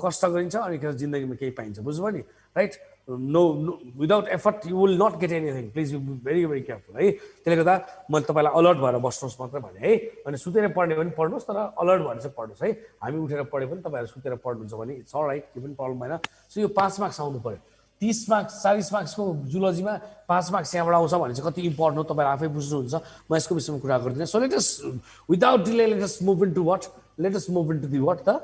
कष्ट गरिन्छ अनि जिन्दगीमा केही पाइन्छ बुझ्नुभयो नि right no without effort you will not get anything please you very very careful है त्यसले गर्दा मैले तपाईँलाई अलर्ट भएर बस्नुहोस् मात्रै भने है अनि सुतेर पढ्ने पनि पढ्नुहोस् तर अलर्ट भएर चाहिँ पढ्नुहोस् है हामी उठेर पढे पनि तपाईँहरू सुतेर पढ्नुहुन्छ भने इट्स अल राइट केही पनि प्रब्लम भएन सो यो 5 मार्क्स आउनु पऱ्यो 30 मार्क्स 40 मार्क्सको जुलोजीमा 5 मार्क्स यहाँबाट आउँछ भने चाहिँ कति इम्पोर्टेन्ट हो तपाईँहरू आफै बुझ्नुहुन्छ म यसको विषयमा कुरा गर्दिनँ so let us without delay let us move into what let us move into the what the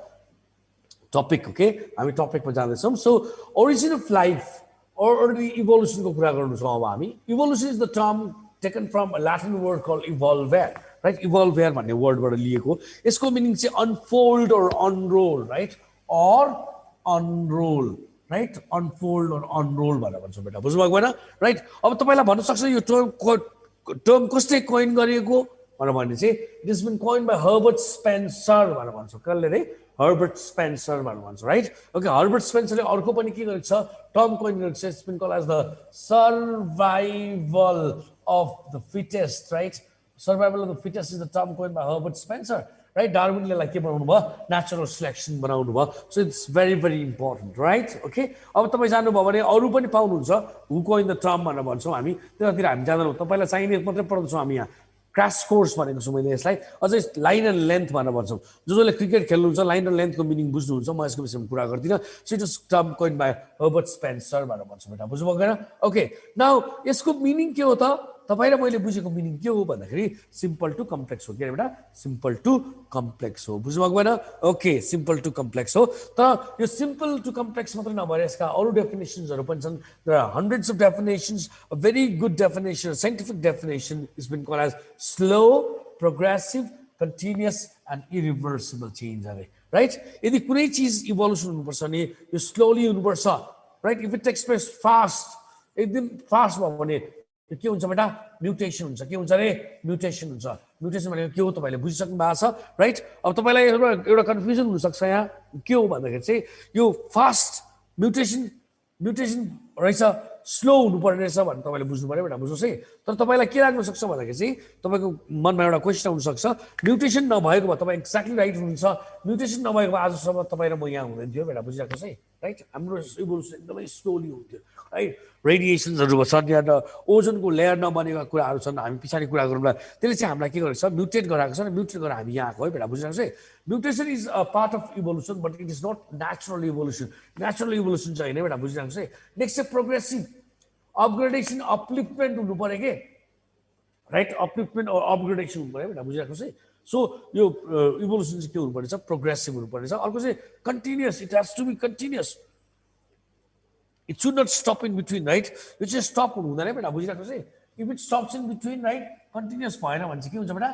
topic okay हामी टपिकमा जाँदैछौँ so origin of life or the evolution को कुरा गर्नु छ अब हामी evolution is the term taken from a Latin word called evolvere right evolvere भन्ने वर्डबाट लिएको यसको मिनिङ चाहिँ unfold or unroll right or unroll right unfold or unroll भनेर भन्छौँ बेटा बुझ्नुभएको भएन राइट अब तपाईँलाई भन्न सक्छ यो टर्म कसले कोइन गरिएको भनेर भने चाहिँ it is been coined by Herbert Spencer भनेर भन्छौँ कसले रे हर्बर्ट स्पेन्सर भनेर भन्छ राइट ओके हर्बर्ट स्पेन्सरले अर्को पनि के गरेको छ टर्म कोइन गरेको छ it's been called as the survival of the fittest right survival of the fittest is the term coin by Herbert Spencer right डार्विनले यसलाई के बनाउनु भयो नेचुरल सिलेक्सन बनाउनु भयो so it's very very important right okay अब तपाईँ जानुभयो भने अरू पनि पाउनुहुन्छ हु कोइन द टर्म भनेर भन्छौँ हामी त्यतातिर हामी जाँदैनौँ तपाईँलाई चाहिने मात्रै पढ्दैछौँ हामी यहाँ क्रास कोर्स भनेको छु मैले यसलाई अझै लाइन एन्ड लेन्थ भनेर भन्छौँ जसले क्रिकेट खेल्नुहुन्छ लाइन एन्ड लेन्थको मिनिङ बुझ्नुहुन्छ म यसको विषयमा कुरा गर्दिनँ so it is term coin by Herbert Spencer भनेर भन्छौँ बेटा बुझ्नुभएको भएन ओके नाउ यसको मिनिङ के हो त तपाईँ र मैले बुझेको मिनिङ के हो भन्दाखेरि सिम्पल टु कम्प्लेक्स हो के अरे बेटा सिम्पल टु कम्प्लेक्स हो बुझ्नुभएको भएन ओके सिम्पल टु कम्प्लेक्स हो तर यो सिम्पल टु कम्प्लेक्स मात्रै नभएर यसका अरू डेफिनेसन्सहरू पनि छन् there are hundreds of definitions a very good definition scientific definition is been called as slow progressive continuous and irreversible change अरे राइट यदि कुनै चिज इभोल्युसन हुनुपर्छ भने यो स्लोली हुनुपर्छ right if it takes place fast एकदम फास्ट भयो भने के हुन्छ बेटा म्युटेसन हुन्छ के हुन्छ अरे म्युटेसन हुन्छ म्युटेसन भनेको के हो तपाईँले बुझिसक्नु भएको छ राइट अब तपाईँलाई एउटा कन्फ्युजन हुनसक्छ यहाँ के हो भन्दाखेरि चाहिँ यो फास्ट म्युटेसन रहेछ स्लो हुनुपर्ने रहेछ भनेर तपाईँले बुझ्नु पऱ्यो बेटा बुझ्नुहोस् है तर तपाईँलाई के लाग्न सक्छ भन्दाखेरि चाहिँ तपाईँको मनमा एउटा क्वेसन आउनसक्छ म्युटेसन नभएको भए तपाईँ एक्ज्याक्टली राइट हुनुहुन्छ म्युटेसन नभएको भए आजसम्म तपाईँ र म यहाँ हुँदैन थियो बेटा बुझिराख्नुहोस् है राइट हाम्रो इभोल्युसन एकदमै स्लोली हुन्थ्यो राइट रेडिएसन्सहरू छन् यहाँ ओजनको लेयर नबनेका कुराहरू छन् हामी पछाडि कुरा गरौँला त्यसले चाहिँ हामीलाई के गरेको छ म्युटेट गराएको छ र म्युटेट गरेर हामी यहाँ आएको है बेटा बुझिरहेको छ mutation is a part of evolution but it is not natural evolution natural evolution चाहिँ होइन बेटा बुझिरहेको छ नेक्स्ट चाहिँ प्रोग्रेसिभ अपग्रेडेसन अपलिफ्टमेन्ट हुनु पऱ्यो के राइट अपलिफ्टमेन्ट अपग्रेडेसन हुनु पऱ्यो बेटा बुझिरहेको छ सो यो इभोल्युसन चाहिँ के हुनुपर्नेछ प्रोग्रेसिभ हुनुपर्नेछ अर्को चाहिँ continuous it has to be continuous It should not stop in between, right? You just stop हुँदैन बेटा बुझिरहेको छ if it stops in between, right? Continuous भएन भने चाहिँ के हुन्छ बेटा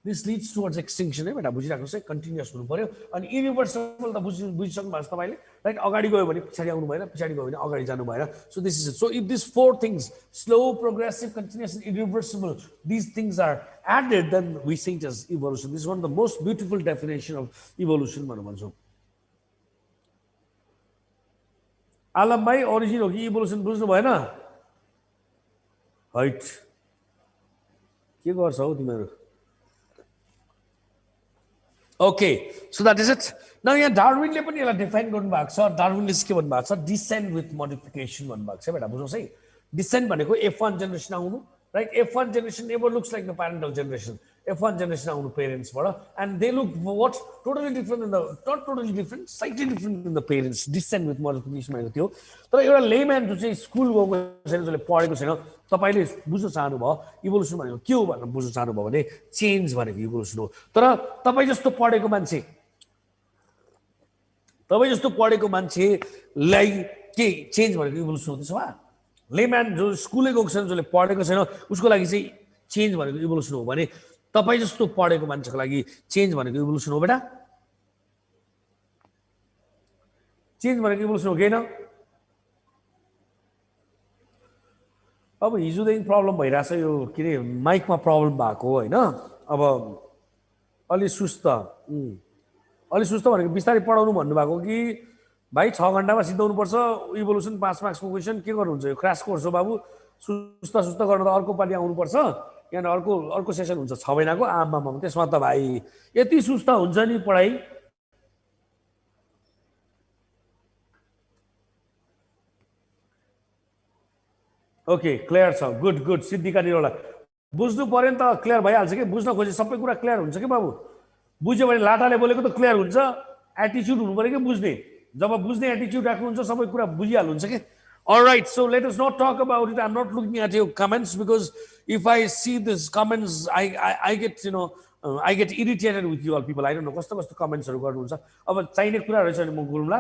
this leads towards extinction है बेटा बुझिरहेको छ कन्टिन्युअस हुनु पर्यो अनि इरिभर्सिबल त बुझिसक्नु भएको छ तपाईँले राइट अगाडि गयो भने पछाडि आउनु भएन पछाडि गयो भने अगाडि जानु भएन so this is so if this four things slow progressive continuous and irreversible this things are added then we say it as evolution this one of the most beautiful definition of evolution भनेर भन्छौँ आलम भाइ origin हो कि evolution बुझ्नु भएन height के गर्छ हौ तिमीहरू okay so that is it न यहाँ डार्विनले पनि यसलाई डिफाइन गर्नुभएको छ डार्विनले के भन्नुभएको छ डिसेन्ड विथ मोडिफिकेसन भन्नुभएको छ बेटा बुझ्नुहोस् है डिसेन्ड भनेको F1 जेनेरेसन आउनु right F1 generation never looks like the parental generation F1 generation आउनु पेरेन्ट्सबाट and they look what totally different in the not totally different slightly different in the parents descend with modification भनेको थियो तर एउटा layman जो चाहिँ school गएको छैन जसले पढेको छैन तपाईँले बुझ्न चाहनुभयो इभोल्युसन भनेको के हो भनेर बुझ्न चाहनुभयो भने चेन्ज भनेको इभोल्युसन हो तर तपाईँ जस्तो पढेको मान्छेलाई के चेन्ज भनेको इभोल्युसन हो त्यसो भए लेम्यान जो स्कुलै गएको छैन जसले पढेको छैन उसको लागि चाहिँ चेन्ज भनेको इभोल्युसन हो भने तपाईँ जस्तो पढेको मान्छेको लागि चेन्ज भनेको इभोल्युसन हो बेटा चेन्ज भनेको इभोल्युसन हो कि होइन अब हिजोदेखि प्रब्लम भइरहेछ यो के अरे माइकमा प्रब्लम भएको होइन अब अलि सुस्त भनेको बिस्तारै पढाउनु भन्नुभएको कि भाइ 6 घन्टामा सिद्धाउनुपर्छ इभोल्युसन 5 मार्क्सको क्वेसन के गर्नुहुन्छ यो क्रास कोर्स हो बाबु सुस्त गर्न त अर्को पालि आउनुपर्छ यहाँ अर्को सेसन हुन्छ 6 महिनाको आमामा त्यसमा त भाइ यति सुस्त हुन्छ नि पढाइ ओके क्लियर छ गुड गुड सिद्धिका निरोला बुझ्नु पर्यो नि त क्लियर भइहाल्छ कि बुझ्न खोजे सबै कुरा क्लियर हुन्छ कि बाबु बुझ्यो भने लाटाले बोलेको त क्लियर हुन्छ एटिच्युड हुनु पर्यो कि बुझ्ने जब बुझ्ने एटिच्युड राख्नुहुन्छ सबै कुरा बुझिहाल्नुहुन्छ कि all right so let us not talk about it I'm not looking at your comments because if I see this comments I get I get irritated with you all people I don't know कस्तो कस्तो कमेन्ट्सहरु गर्नुहुन्छ अब चाहिने कुरा रहेछ नि म गुरुला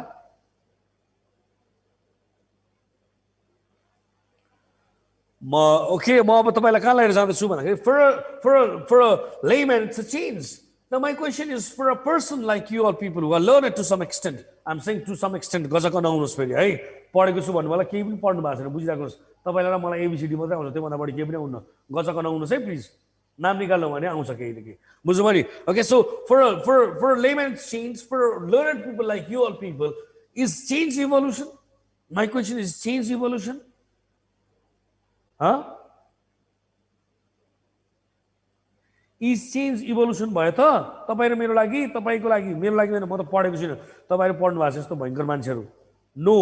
okay म अब तपाईलाई कहाँ लिएर जाँदैछु भन्दाखेरि for a layman it's a change now my question is for a person like you all people who are learned to some extent I'm saying to some extent गजक नहुनुहोस् फेरि है पढेको छु भन्नु मलाई केही पनि पढ्नु भएको छैन बुझिराख्नुहोस् तपाईलाई र मलाई एबीसीडी मात्रै आउँछ त्यो भन्दा बढी केही पनि आउन्न गजक नहुनुहोस् है प्लिज नाम निकाल्नु भने आउँछ केही न केही बुझ्नु भयो नि okay so for a layman change for learned people like you all people is change evolution my question is change evolution is change evolution भयो त तपाई र मेरो लागि तपाईको लागि मेरो लागि हैन म त पढेको छैन तपाईहरु पढ्नु भएको छ यस्तो भयंकर मान्छेहरु no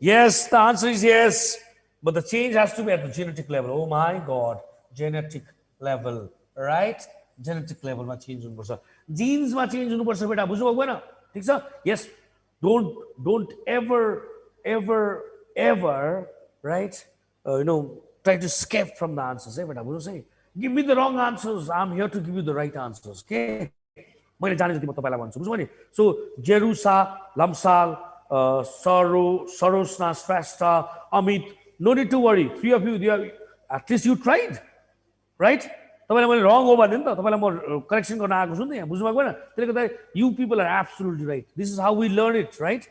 yes the answer is yes but the change has to be at the genetic level oh my god genetic level right genetic level मा change हुनुपर्छ genes मा change हुनुपर्छ बेटा बुझ्नु भएको हैन ठीक छ yes don't ever right try to escape from the answers है बेटा बुझ्नुस् है give me the wrong answers I'm here to give you the right answers okay मैले जाने जति म तपाईलाई भन्छु बुझ्नु नि so जेरुसा Lamsal Sarosna Strashta Amit no need to worry three of you at least you tried right तपाईलाई मैले wrong हो भने नि त तपाईलाई म करेक्सन गर्न आएको छु नि यहाँ बुझ्नु भएको हैन त्यसले गर्दा you people are absolutely right this is how we learn it right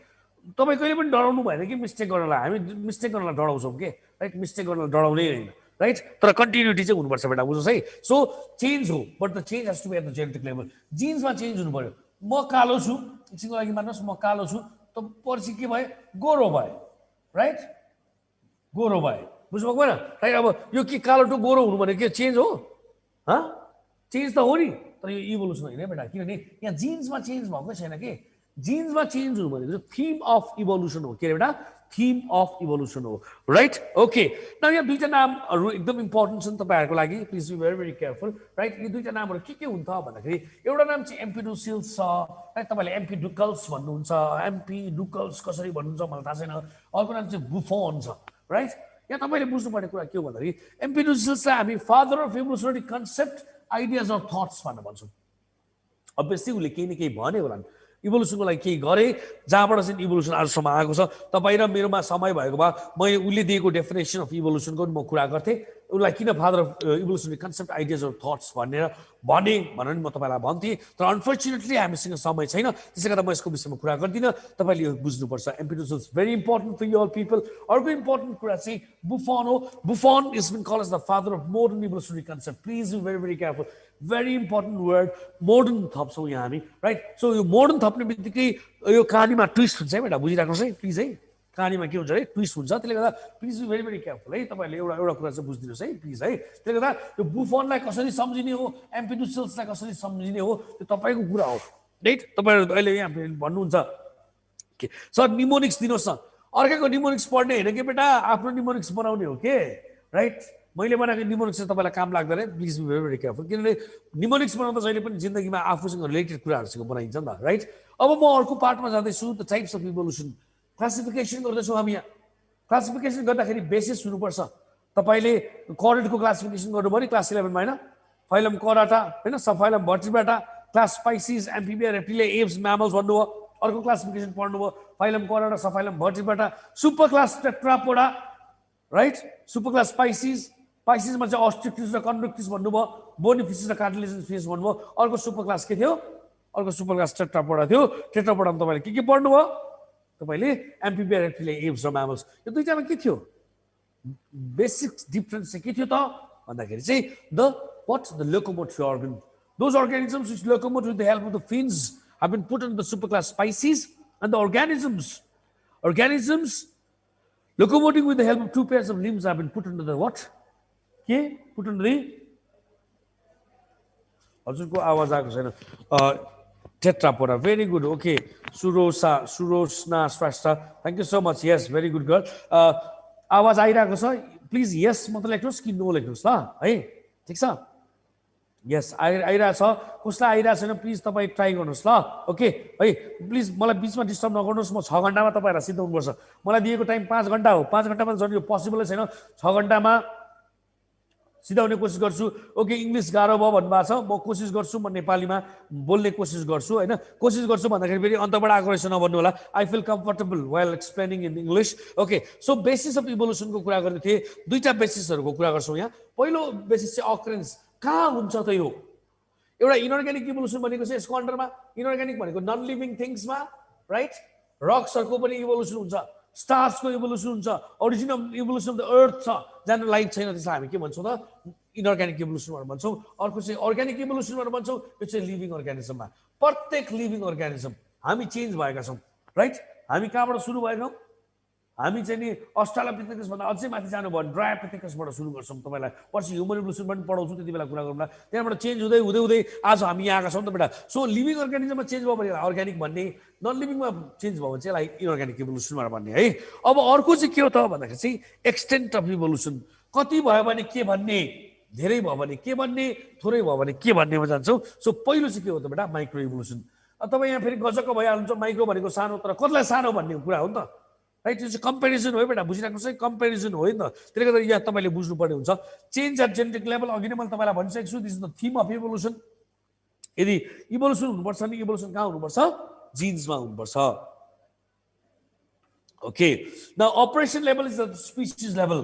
तपाई कहिले पनि डराउनु भएन कि मिस्टेक गर्नलाई हामी मिस्टेक गर्नलाई डराउँछौं के राइट मिस्टेक गर्नलाई डराउनै हैन राइट तर कन्टिन्युटी चाहिँ हुनुपर्छ बेटा बुझ्नुस् है सो चेन्ज हो but the change has to be at the genetic level जिन्समा चेन्ज हुनु पर्यो म कालो छु एकछिनको लागि मान्नुहोस् म कालो छु त पछि के भयो गोरो भयो राइट गोरो भयो बुझ्नु भएको हैन राइट अब यो के कालो टु गोरो हुनु भने के चेन्ज हो चेन्ज त हो नि तर यो इभोल्युसन होइन बेटा किनभने यहाँ जिन्समा चेन्ज भएको छैन के जिन्समा चेन्ज हुनु भनेको थीम अफ इभोल्युसन हो के अरे बेटा थीम अफ इभोल्युसन हो राइट ओके न यहाँ दुईटा नामहरु एकदम इम्पोर्टेन्ट छन् तपाईहरुको लागि please be very very careful right यो दुईटा नामहरु के हुन्छ भन्दाखेरि एउटा नाम चाहिँ एम्पिडोसिल्स छ राइट तपाईले एम्पिडुकल्स भन्नुहुन्छ एम्पिडुकल्स कसरी भन्नुहुन्छ मलाई थाहा छैन अर्को नाम चाहिँ बुफोन छ राइट यहाँ तपाईले बुझ्नुपर्ने कुरा के हो भन्दाखेरि एम्पिडोसिल्स चाहिँ हामी father of evolutionary concept ideas or thoughts भनेर भन्छौँ अभियसली उसले केही न केही भन्यो होला इभोल्युसनको लागि केही गरे जहाँबाट चाहिँ इभोल्युसन आजसम्म आएको छ तपाईँ र मेरोमा समय भएको भए मैले उसले दिएको डेफिनेसन अफ इभोल्युसनको म कुरा गर्थेँ उसलाई किन father of evolutionary concept ideas of thoughts भनेर म तपाईँलाई भन्थेँ तर अनफर्चुनेटली हामीसँग समय छैन त्यसै गर्दा म यसको विषयमा कुरा गर्दिनँ तपाईँले यो बुझ्नुपर्छ Empedocles very important for you all people अर्को इम्पोर्टेन्ट कुरा चाहिँ बुफोन हो Buffon is been called as the father of modern evolutionary concept please be very very careful very important word modern थप्छौँ यहाँ हामी राइट सो यो modern थप्ने बित्तिकै यो कहानीमा ट्विस्ट हुन्छ है बेटा बुझिराख्नुहोस् है प्लिज है कहानीमा के हुन्छ अरे ट्विस्ट हुन्छ त्यसले गर्दा please be very very careful है तपाईँहरूले एउटा कुरा चाहिँ बुझिदिनुहोस् है प्लिज है त्यसले गर्दा यो बुफोनलाई कसरी सम्झिने हो एम्पिडोसिल्सलाई कसरी सम्झिने हो त्यो तपाईँको कुरा हो राइट तपाईँहरू अहिले यहाँ भन्नुहुन्छ के सर निमोनिक्स दिनुहोस् न अर्कैको निमोनिक्स पढ्ने होइन कि बेटा आफ्नो निमोनिक्स बनाउने हो के राइट मैले बनाएको निमोनिक्स चाहिँ तपाईँलाई काम लाग्दैन please be very very careful किनभने निमोनिक्स बनाउँदा जहिले पनि जिन्दगीमा आफूसँग रिलेटेड कुराहरूसँग बनाइन्छ नि त राइट अब म अर्को पार्टमा जाँदैछु the types of evolution classification गर्दैछौँ हामी यहाँ क्लासिफिकेसन गर्दाखेरि बेसिस हुनुपर्छ तपाईँले करेन्टको क्लासिफिकेसन गर्नुभयो नि क्लास 11 मा होइन फाइलम कराटा होइन subphylum Vertebrata class species Amphibia Reptilia apes mammals भन्नुभयो अर्को क्लासिफिकेसन पढ्नुभयो phylum Chordata subphylum Vertebrata super class Tetrapoda right super class स्पाइसिसमा चाहिँ अस्ट्रिक्टिस र कन्डक्टिस भन्नुभयो बोनिफिसिस र कार्टिलेजियस फिस भन्नुभयो अर्को सुपर क्लास के थियो अर्को सुपर क्लास टेट्रापोडा थियो टेट्रापोडामा तपाईँले के पढ्नुभयो तपाईले एम्फिबिया रेप्टिलिया एप्स र म्यामल्स यो दुईटामा के थियो बेसिक डिफरेन्स चाहिँ के थियो त भन्दाखेरि चाहिँ the लोकोमोटिभ organ those organisms which locomote with the help of the fins have been put into the superclass species and the organisms locomoting with the help of two pairs of limbs have been put into the what put into the हजुरको आवाज आएको छैन Tetrapoda, very good. Okay, Surosna Strashta. Thank you so much. Yes, very good girl. आवाज आइरहेको छ please यस मात्र लेख्नुहोस् कि नो लेख्नुहोस् ल है ठिक छ यस आइरहेछ कसलाई आइरहेको छैन प्लिज तपाईँ ट्राई गर्नुहोस् ल ओके है प्लिज मलाई बिचमा डिस्टर्ब नगर्नुहोस् म 6 घन्टामा तपाईँहरूलाई सिद्धाउनुपर्छ मलाई दिएको टाइम 5 घन्टा हो 5 घन्टामा झन् यो पोसिबलै छैन 6 घन्टामा सिधाउने कोसिस गर्छु ओके इङ्ग्लिस गाह्रो भयो भन्नुभएको छ म कोसिस गर्छु म नेपालीमा बोल्ने कोसिस गर्छु होइन कोसिस गर्छु भन्दाखेरि फेरि अन्तबाट आएको रहेछ नभन्नु होला I feel comfortable while explaining in English okay so basis of इभोल्युसनको कुरा गर्दै थिएँ दुईवटा बेसिसहरूको कुरा गर्छौँ यहाँ पहिलो बेसिस चाहिँ अकरेन्स कहाँ हुन्छ त यो एउटा इनअर्ग्यानिक इभोल्युसन भनेको चाहिँ यसको अन्डरमा इनअर्ग्यानिक भनेको नन लिभिङ थिङ्समा राइट रक्सहरूको पनि इभोल्युसन हुन्छ स्टार्सको इभोल्युसन हुन्छ ओरिजिनल इभोल्युसन अफ द अर्थ छ जहाँ लाइफ छैन त्यसलाई हामी के भन्छौँ त इनअर्ग्यानिक इभोल्युसनहरू भन्छौँ अर्को चाहिँ अर्ग्यानिक इभोल्युसनहरू भन्छौँ यो चाहिँ लिभिङ अर्ग्यानिजममा प्रत्येक लिभिङ अर्ग्यानिजम हामी चेन्ज भएका छौँ राइट हामी कहाँबाट सुरु भएका हौँ हामी चाहिँ नि अस्ट्रालोपिथेकसभन्दा अझै माथि जानुभयो भने ड्रायोपिथेकसबाट सुरु गर्छौँ तपाईँलाई पछि ह्युमन इभोल्युसन पनि पढाउँछु त्यति बेला कुरा गरौँला त्यहाँबाट चेन्ज हुँदै हुँदै हुँदै आज हामी यहाँ आएका छौँ त बेटा सो लिभिङ अर्ग्यानिजममा चेन्ज भयो भने अर्ग्यानिक भन्ने नन लिभिङमा चेन्ज भयो भने चाहिँ यसलाई इनअर्ग्यानिक इभोल्युसनबाट भन्ने है अब अर्को चाहिँ के हो त भन्दाखेरि चाहिँ एक्सटेन्ट अफ इभोल्युसन कति भयो भने के भन्ने धेरै भयो भने के भन्ने थोरै भयो भने के भन्नेमा जान्छौँ सो पहिलो चाहिँ के हो त बेटा माइक्रो इभोल्युसन तपाईँ यहाँ फेरि गजक्क भइहाल्नुहुन्छ माइक्रो भनेको सानो तर कतिलाई सानो भन्ने कुरा हो नि त राइट यो चाहिँ कम्पेरिजन हो बेटा बुझिराख्नुहोस् है कम्पेरिजन हो नि त त्यसले गर्दा यहाँ तपाईँले बुझ्नुपर्ने हुन्छ चेन्ज एट जेनेटिक लेभल अघि नै मैले तपाईँलाई भनिसकेको छु this is the theme of evolution यदि इभोल्युसन हुनुपर्छ भने इभोल्युसन कहाँ हुनुपर्छ जिन्समा हुनुपर्छ ओके न operation level is the species level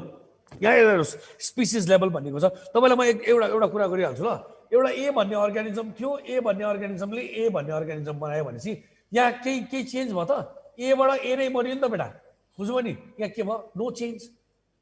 यहाँ हेर्नुहोस् स्पिसिस लेभल भनेको छ तपाईँलाई म एउटा कुरा गरिहाल्छु ल एउटा ए भन्ने अर्ग्यानिजम थियो ए भन्ने अर्ग्यानिजमले ए भन्ने अर्ग्यानिजम बनायो भनेपछि यहाँ केही चेन्ज भयो त एबाट ए नै बन्यो नि त बेटा बुझ्नुभयो नि यहाँ के भयो नो चेन्ज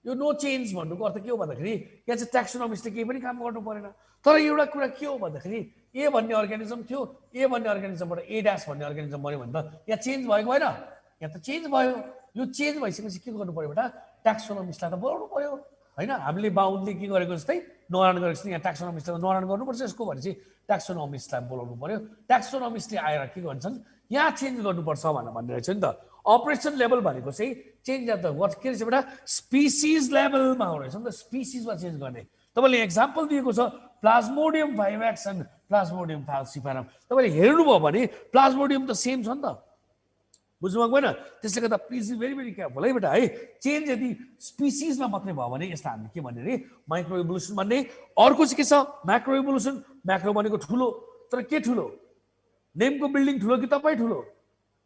यो नो चेन्ज भन्नुको अर्थ के हो भन्दाखेरि यहाँ चाहिँ ट्याक्सोनोमिस्टले केही पनि काम गर्नु परेन तर एउटा कुरा के हो भन्दाखेरि ए भन्ने अर्ग्यानिजम थियो ए भन्ने अर्ग्यानिजमबाट ए ड्यास भन्ने अर्ग्यानिजम बन्यो भने त यहाँ चेन्ज भएको भएन यहाँ त चेन्ज भयो यो चेन्ज भइसकेपछि के गर्नु पर्यो बेटा ट्याक्सोनोमिस्टलाई त बोलाउनु पर्यो होइन हामीले बाहुनले के गरेको जस्तै नरान गरेको जस्तै यहाँ ट्याक्सोनोमिस्टलाई नरान गर्नुपर्छ यसको भनेपछि ट्याक्सोनोमिस्टलाई बोलाउनु पर्यो ट्याक्सोनोमिस्टले आएर के भन्छन् यहाँ चेन्ज गर्नुपर्छ भनेर भनिरहेछ नि त अपरेसन लेभल भनेको चाहिँ चेन्ज एट द वाट के रहेछ बेटा स्पिसिज लेभलमा हुनेछ नि त स्पिसिजमा चेन्ज गर्ने तपाईँले एक्जाम्पल दिएको छ प्लाज्मोडियम 5x एन्ड प्लाज्मोडियम फाल्सिफेरम तपाईँले हेर्नुभयो भने प्लाज्मोडियम त सेम छ नि त बुझ्नुभएको होइन त्यसले गर्दा प्लिज भेरी भेरी केयरफुल है बेटा है चेन्ज यदि स्पिसिजमा मात्रै भयो भने यसलाई हामीले के भन्ने अरे माइक्रो इभोल्युसन भन्ने अर्को चाहिँ के छ म्याक्रो इभोल्युसन म्याक्रो भनेको ठुलो तर के ठुलो नेमको बिल्डिङ ठुलो कि तपाईँ ठुलो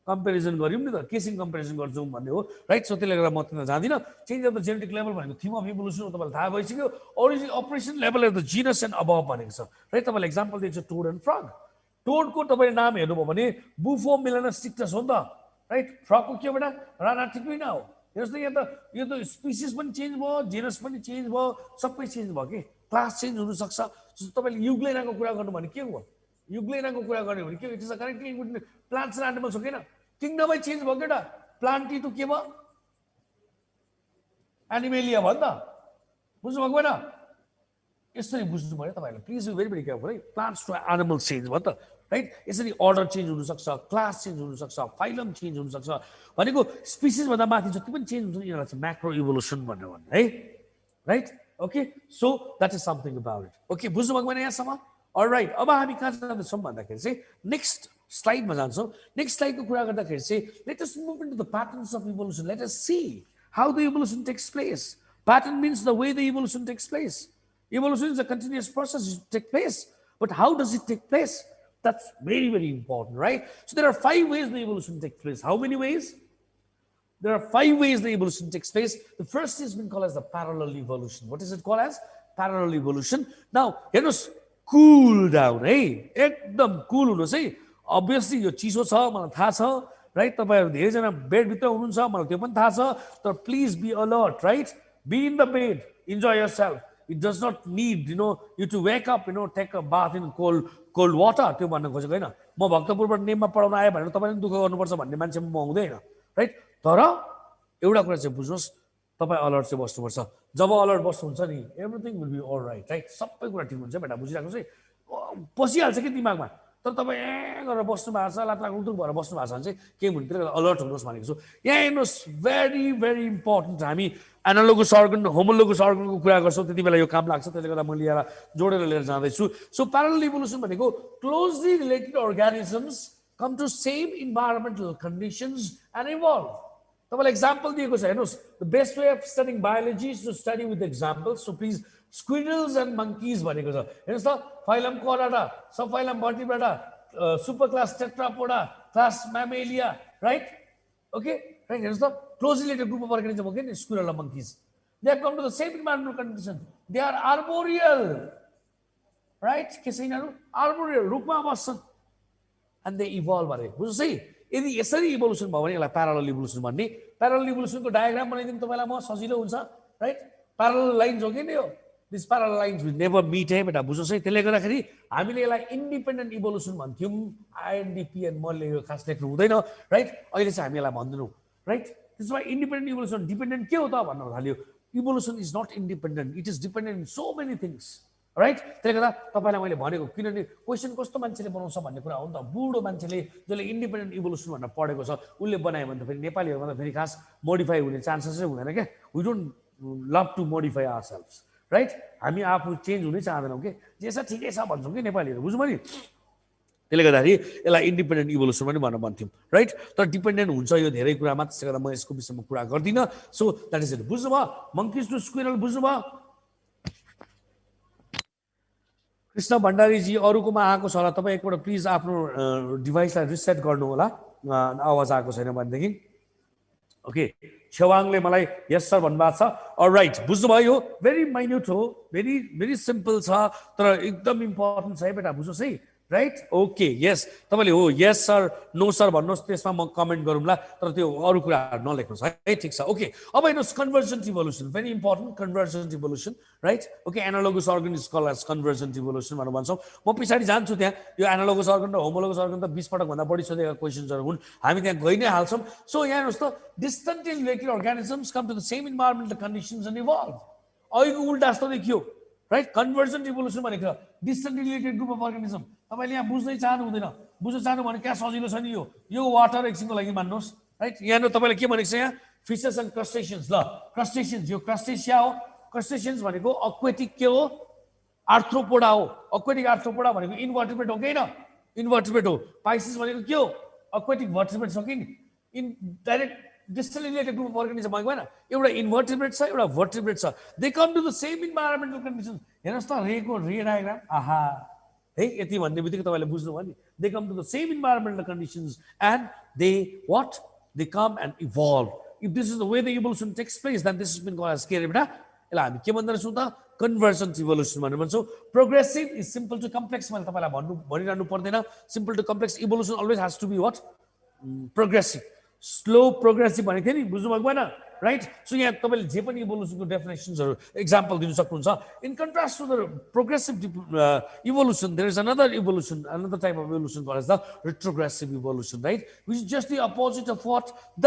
कम्पेरिजन गऱ्यौँ नि त केसिङ कम्पेरिजन गर्छौँ भन्ने हो राइट सो त्यसले गर्दा म त्यहाँ जाँदिनँ change of the genetic level भनेको थिम अफ इभोल्युसन हो तपाईँलाई थाहा भइसक्यो operation level of the genus and अबभ भनेको छ राइट तपाईँले एक्जाम्पल दिएको छ टोड एन्ड फ्रग टोडको तपाईँले नाम हेर्नुभयो भने बुफो मिलानोस्टिक्टस हो नि त राइट फ्रगको के हो बेटा राना टिक्विना हो हेर्नुहोस् त यो त स्पिसिस पनि चेन्ज भयो जेनस पनि चेन्ज भयो सबै चेन्ज भयो कि क्लास चेन्ज हुनसक्छ तपाईँले युग्लेनाको कुरा गर्नु भने के हो युग्लेनाको कुरा गर्ने भने के it is a correctly plants and animals हो किन किङडमै चेन्ज भयो केटा प्लान्टी टु के भयो एनिमेलिया भयो नि त बुझ्नुभएको होइन यसरी बुझ्नु पऱ्यो तपाईँहरूले please be very very careful है प्लान्ट्स टु एनिमल्स चेन्ज भयो त राइट यसरी अर्डर चेन्ज हुनसक्छ क्लास चेन्ज हुनसक्छ फाइलम चेन्ज हुनसक्छ भनेको स्पिसिसभन्दा माथि जति पनि चेन्ज हुन्छ यिनीहरूलाई चाहिँ म्याक्रो इभोल्युसन भनेर भन्ने है right okay so that is something about it okay बुझ्नुभएको होइन यहाँसम्म अलराइट अब हामी कहाँ जाँदैछौँ भन्दाखेरि चाहिँ नेक्स्ट स्लाइडमा जान्छौँ नेक्स्ट स्लाइडको कुरा गर्दाखेरि चाहिँ let us move into the patterns of evolution let us see how the evolution takes place pattern means the way the evolution takes place evolution is a continuous process take place but how does it take place that's very very important right so there are 5 ways the evolution takes place how many ways there are 5 ways the evolution takes place the first is been called as the parallel evolution what is it called as parallel evolution now हेर्नुस् cool down है एकदम cool हुनुहोस् है obviously यो चिसो छ मलाई थाहा छ राइट तपाईहरु धेरै जना बेड भित्र हुनुहुन्छ मलाई त्यो पनि थाहा छ तर please be alert right be in the bed enjoy yourself it does not need you to wake up take a bath in cold water त्यो भन्न खोजेको हैन म भक्तपुरबाट नेममा पढाउन आए भनेर तपाईले दुःख गर्नुपर्छ भन्ने मान्छे म हुँदैन राइट तर एउटा कुरा चाहिँ बुझ्नुहोस् तपाई अलर्ट चाहिँ बस्नुपर्छ जब अलर्ट बस्नुहुन्छ नि everything will be alright right सबै कुरा ठिक हुन्छ बेटा बुझिराख्नुहोस् है पसिहाल्छ कि दिमागमा तर तपाईँ गरेर बस्नु भएको छ लात उल्टुक भएर बस्नु भएको छ भने चाहिँ केही हुने त्यसले गर्दा अलर्ट हुनुहोस् भनेको छु। यहाँ हेर्नुहोस् भेरी भेरी इम्पोर्टेन्ट। हामी एनालोगस अर्गन होमोलोगस अर्गनको कुरा गर्छौँ त्यति बेला यो काम लाग्छ, त्यसले गर्दा मैले यहाँ जोडेर लिएर जाँदैछु। सो प्यारलल इभोल्युसन भनेको closely related organisms come to same environmental conditions and evolve. तपाईँलाई एक्जाम्पल दिएको छ हेर्नुहोस्, the best way of studying biology is to study with examples. So please squirrels and monkeys भनेको छ हेर्नुहोस् त, phylum Chordata, sub phylum Vertebrata, super class Tetrapoda, class Mammalia, right? Okay, right? हेर्नुहोस् त, closely related group of organism हो कि squirrel and monkeys. They are com to the same environmental condition, they are arboreal, right? के छ यिनीहरू? Arboreal, रुखमा बस्छन् and they evolve अरे। बुझ्नुहोस् है, यदि यसरी इभोल्युसन भयो भने यसलाई प्यारलल इभोल्युसन भन्ने। प्यारलल इभोल्युसनको डायग्राम बनाइदिनु तपाईँलाई म, सजिलो हुन्छ, राइट? प्यारलल लाइन्स हो कि नि यो, this parallel lines will never meet है बेटा। बुझ्नुहोस् है, त्यसले गर्दाखेरि हामीले यसलाई इन्डिपेन्डेन्ट इभोल्युसन भन्थ्यौँ, आइएनडिपिएन मैले यो खास लेख्नु हुँदैन, राइट? अहिले चाहिँ हामी यसलाई भन्दैनौँ, राइट? त्यसमा इन्डिपेन्डेन्ट इभोल्युसन डिपेन्डेन्ट के हो त भन्न थाल्यो। Evolution is not independent, it is dependent in so many things, right? त्यसले गर्दा तपाईँलाई मैले भनेको, किनभने क्वेसन कस्तो मान्छेले बनाउँछ भन्ने कुरा हो नि त। बुढो मान्छेले जसले इन्डिपेन्डेन्ट इभोल्युसन भनेर पढेको छ उसले बनायो भने त फेरि नेपालीहरूमा त फेरि खास मोडिफाई हुने चान्सेसै हुँदैन क्या। We don't love to modify our self, right? हामी आफू चेन्ज हुनै चाहँदैनौँ कि जे छ ठिकै छ भन्छौँ कि नेपालीहरू, बुझ्नु नि? त्यसले गर्दाखेरि यसलाई इन्डिपेन्डेन्ट इभोल्युसन पनि भनेर भन्थ्यौँ, राइट? तर डिपेन्डेन्ट हुन्छ यो धेरै कुरामा, त्यसले गर्दा म यसको विषयमा कुरा गर्दिनँ। So that is it. बुझ्नुभयो? मङ्किज टु स्क्विरल, बुझ्नुभयो? कृष्ण भण्डारीजी अरूकोमा आएको छ होला, तपाईँ एकपल्ट प्लिज आफ्नो डिभाइसलाई रिसेट गर्नु होला, आवाज आएको छैन भनेदेखि। ओके, छेवाङले मलाई यस सर भन्नुभएको छ। अलराइट, बुझ्नुभयो? यो भेरी माइन्युट हो, भेरी भेरी सिम्पल छ, तर एकदम इम्पोर्टेन्ट छ है बेटा, बुझ्नुहोस् है, राइट? ओके, यस, तपाईँले हो यस सर नो सर भन्नुहोस्, त्यसमा म कमेन्ट गरौँला, तर त्यो अरू कुराहरू नलेख्नुहोस् है, ठिक छ? ओके, अब हेर्नुहोस् convergent evolution, very important convergent evolution, right? Okay, analogous organ is called as convergent evolution भनेर भन्छौँ। म पछाडि जान्छु त्यहाँ, यो एनालोगस अर्गन र होमोलोगस अर्गन त 20 पटकभन्दा बढी सोधेका क्वेसन्सहरू हुन्, हामी त्यहाँ गइ नै हाल्छौँ। सो यहाँ हेर्नुहोस् त, distantly related organisms come to the same environmental conditions and evolve. अहिलेको उल्टा जस्तो देखियो, राइट? कन्भर्जेन्ट इभोल्युसन भनेको distantly related group of organism. तपाईँले यहाँ बुझ्नै चाहनु हुँदैन, बुझ्न चाहनु भने क्या सजिलो छ नि, यो वाटर एकछिनको लागि मान्नुहोस्, राइट? यहाँनिर तपाईँले के भनेको छ यहाँ, फिसेस एन्ड क्रस्टेसियन्स। ल, क्रस्टेसियन्स, यो क्रस्टेसिया हो। क्रस्टेसियन्स भनेको अक्वेटिक के हो? आर्थ्रोपोडा हो। अक्वेटिक आर्थ्रोपोडा भनेको इन्भर्टिब्रेट हो कि होइन? इन्भर्टिब्रेट हो। पाइसिस भनेको के हो? अक्वेटिक भर्टिब्रेट छ कि in direct distantly related group of organism भनेको होइन, एउटा इन्भर्टिब्रेट छ, एउटा भर्टिब्रेट छ। They come to the same environmental condition. हेर्नुहोस् त, रेको रे डायग्राम, आहा है, यति भन्ने बित्तिकै तपाईँले बुझ्नुभयो नि। They come to the same environmental conditions and they what? They come and evolve. If this is the way the evolution takes place, then this is been called as के अरे बेटा, यसलाई हामी के भन्दो रहेछौँ त? कन्भर्जेन्ट इभोल्युसन भनेर भन्छौँ। Progressive is simple to complex, मैले तपाईँलाई भनिरहनु पर्दैन। Simple to complex evolution always has to be what? Progressive. Slow progressive भनेको थियो नि, बुझ्नुभएको भएन, राइट? सो यहाँ तपाईँले जे पनि इभोल्युसनको डेफिनेसन्सहरू एक्जाम्पल दिनु सक्नुहुन्छ। In contrast to the progressive evolution, there is another evolution, another type of evolution called as the retrogressive evolution, right? Which is just the opposite of what? The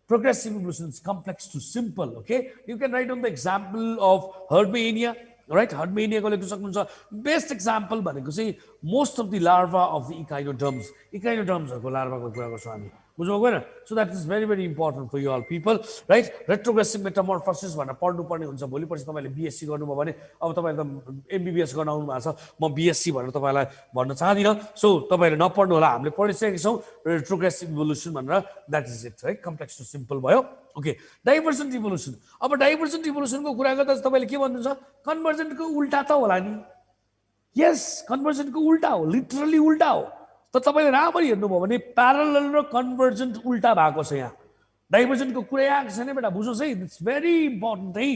progressive evolution is complex to simple. Okay, you can write on the example of Herdmania, right? Herdmania ko lekhu sakनुहुन्छ. Best example भनेको चाहिँ most of the larva of the echinoderms को larva को कुरा गर्छौँ हामी, बुझ्नु भएन? So that is very very important for you all people, right? Retrogressive metamorphosis भनेर पढ्नु पर्ने हुन्छ। भोलि पर्सि तपाईले बीएससी गर्नुभयो भने अब तपाईले त एमबीबीएस गर्न आउनु भएको छ, म बीएससी भनेर तपाईलाई भन्न चाहदिन। सो तपाईले नपढ्नु होला, हामीले पढिसकेका छौँ retrogressive evolution भनेर। that is it, right? complex to simple भयो। Okay, divergent evolution. अब डाइभर्जेन्ट इभोल्युसनको कुरा गर्दा तपाईले के भन्नुहुन्छ? कन्भर्जेन्टको उल्टा त होला नि। यस, कन्भर्जेन्टको उल्टा हो, लिटरली उल्टा हो। त तपाईले राम्ररी हेर्नुभयो भने प्यारलल र कन्भर्जेन्ट उल्टा भएको छ यहाँ। डाइभर्जेन्टको कुरै आएको छैन बेटा, बुझ्नुहोस् है, इट्स भेरी इम्पोर्टेन्ट है।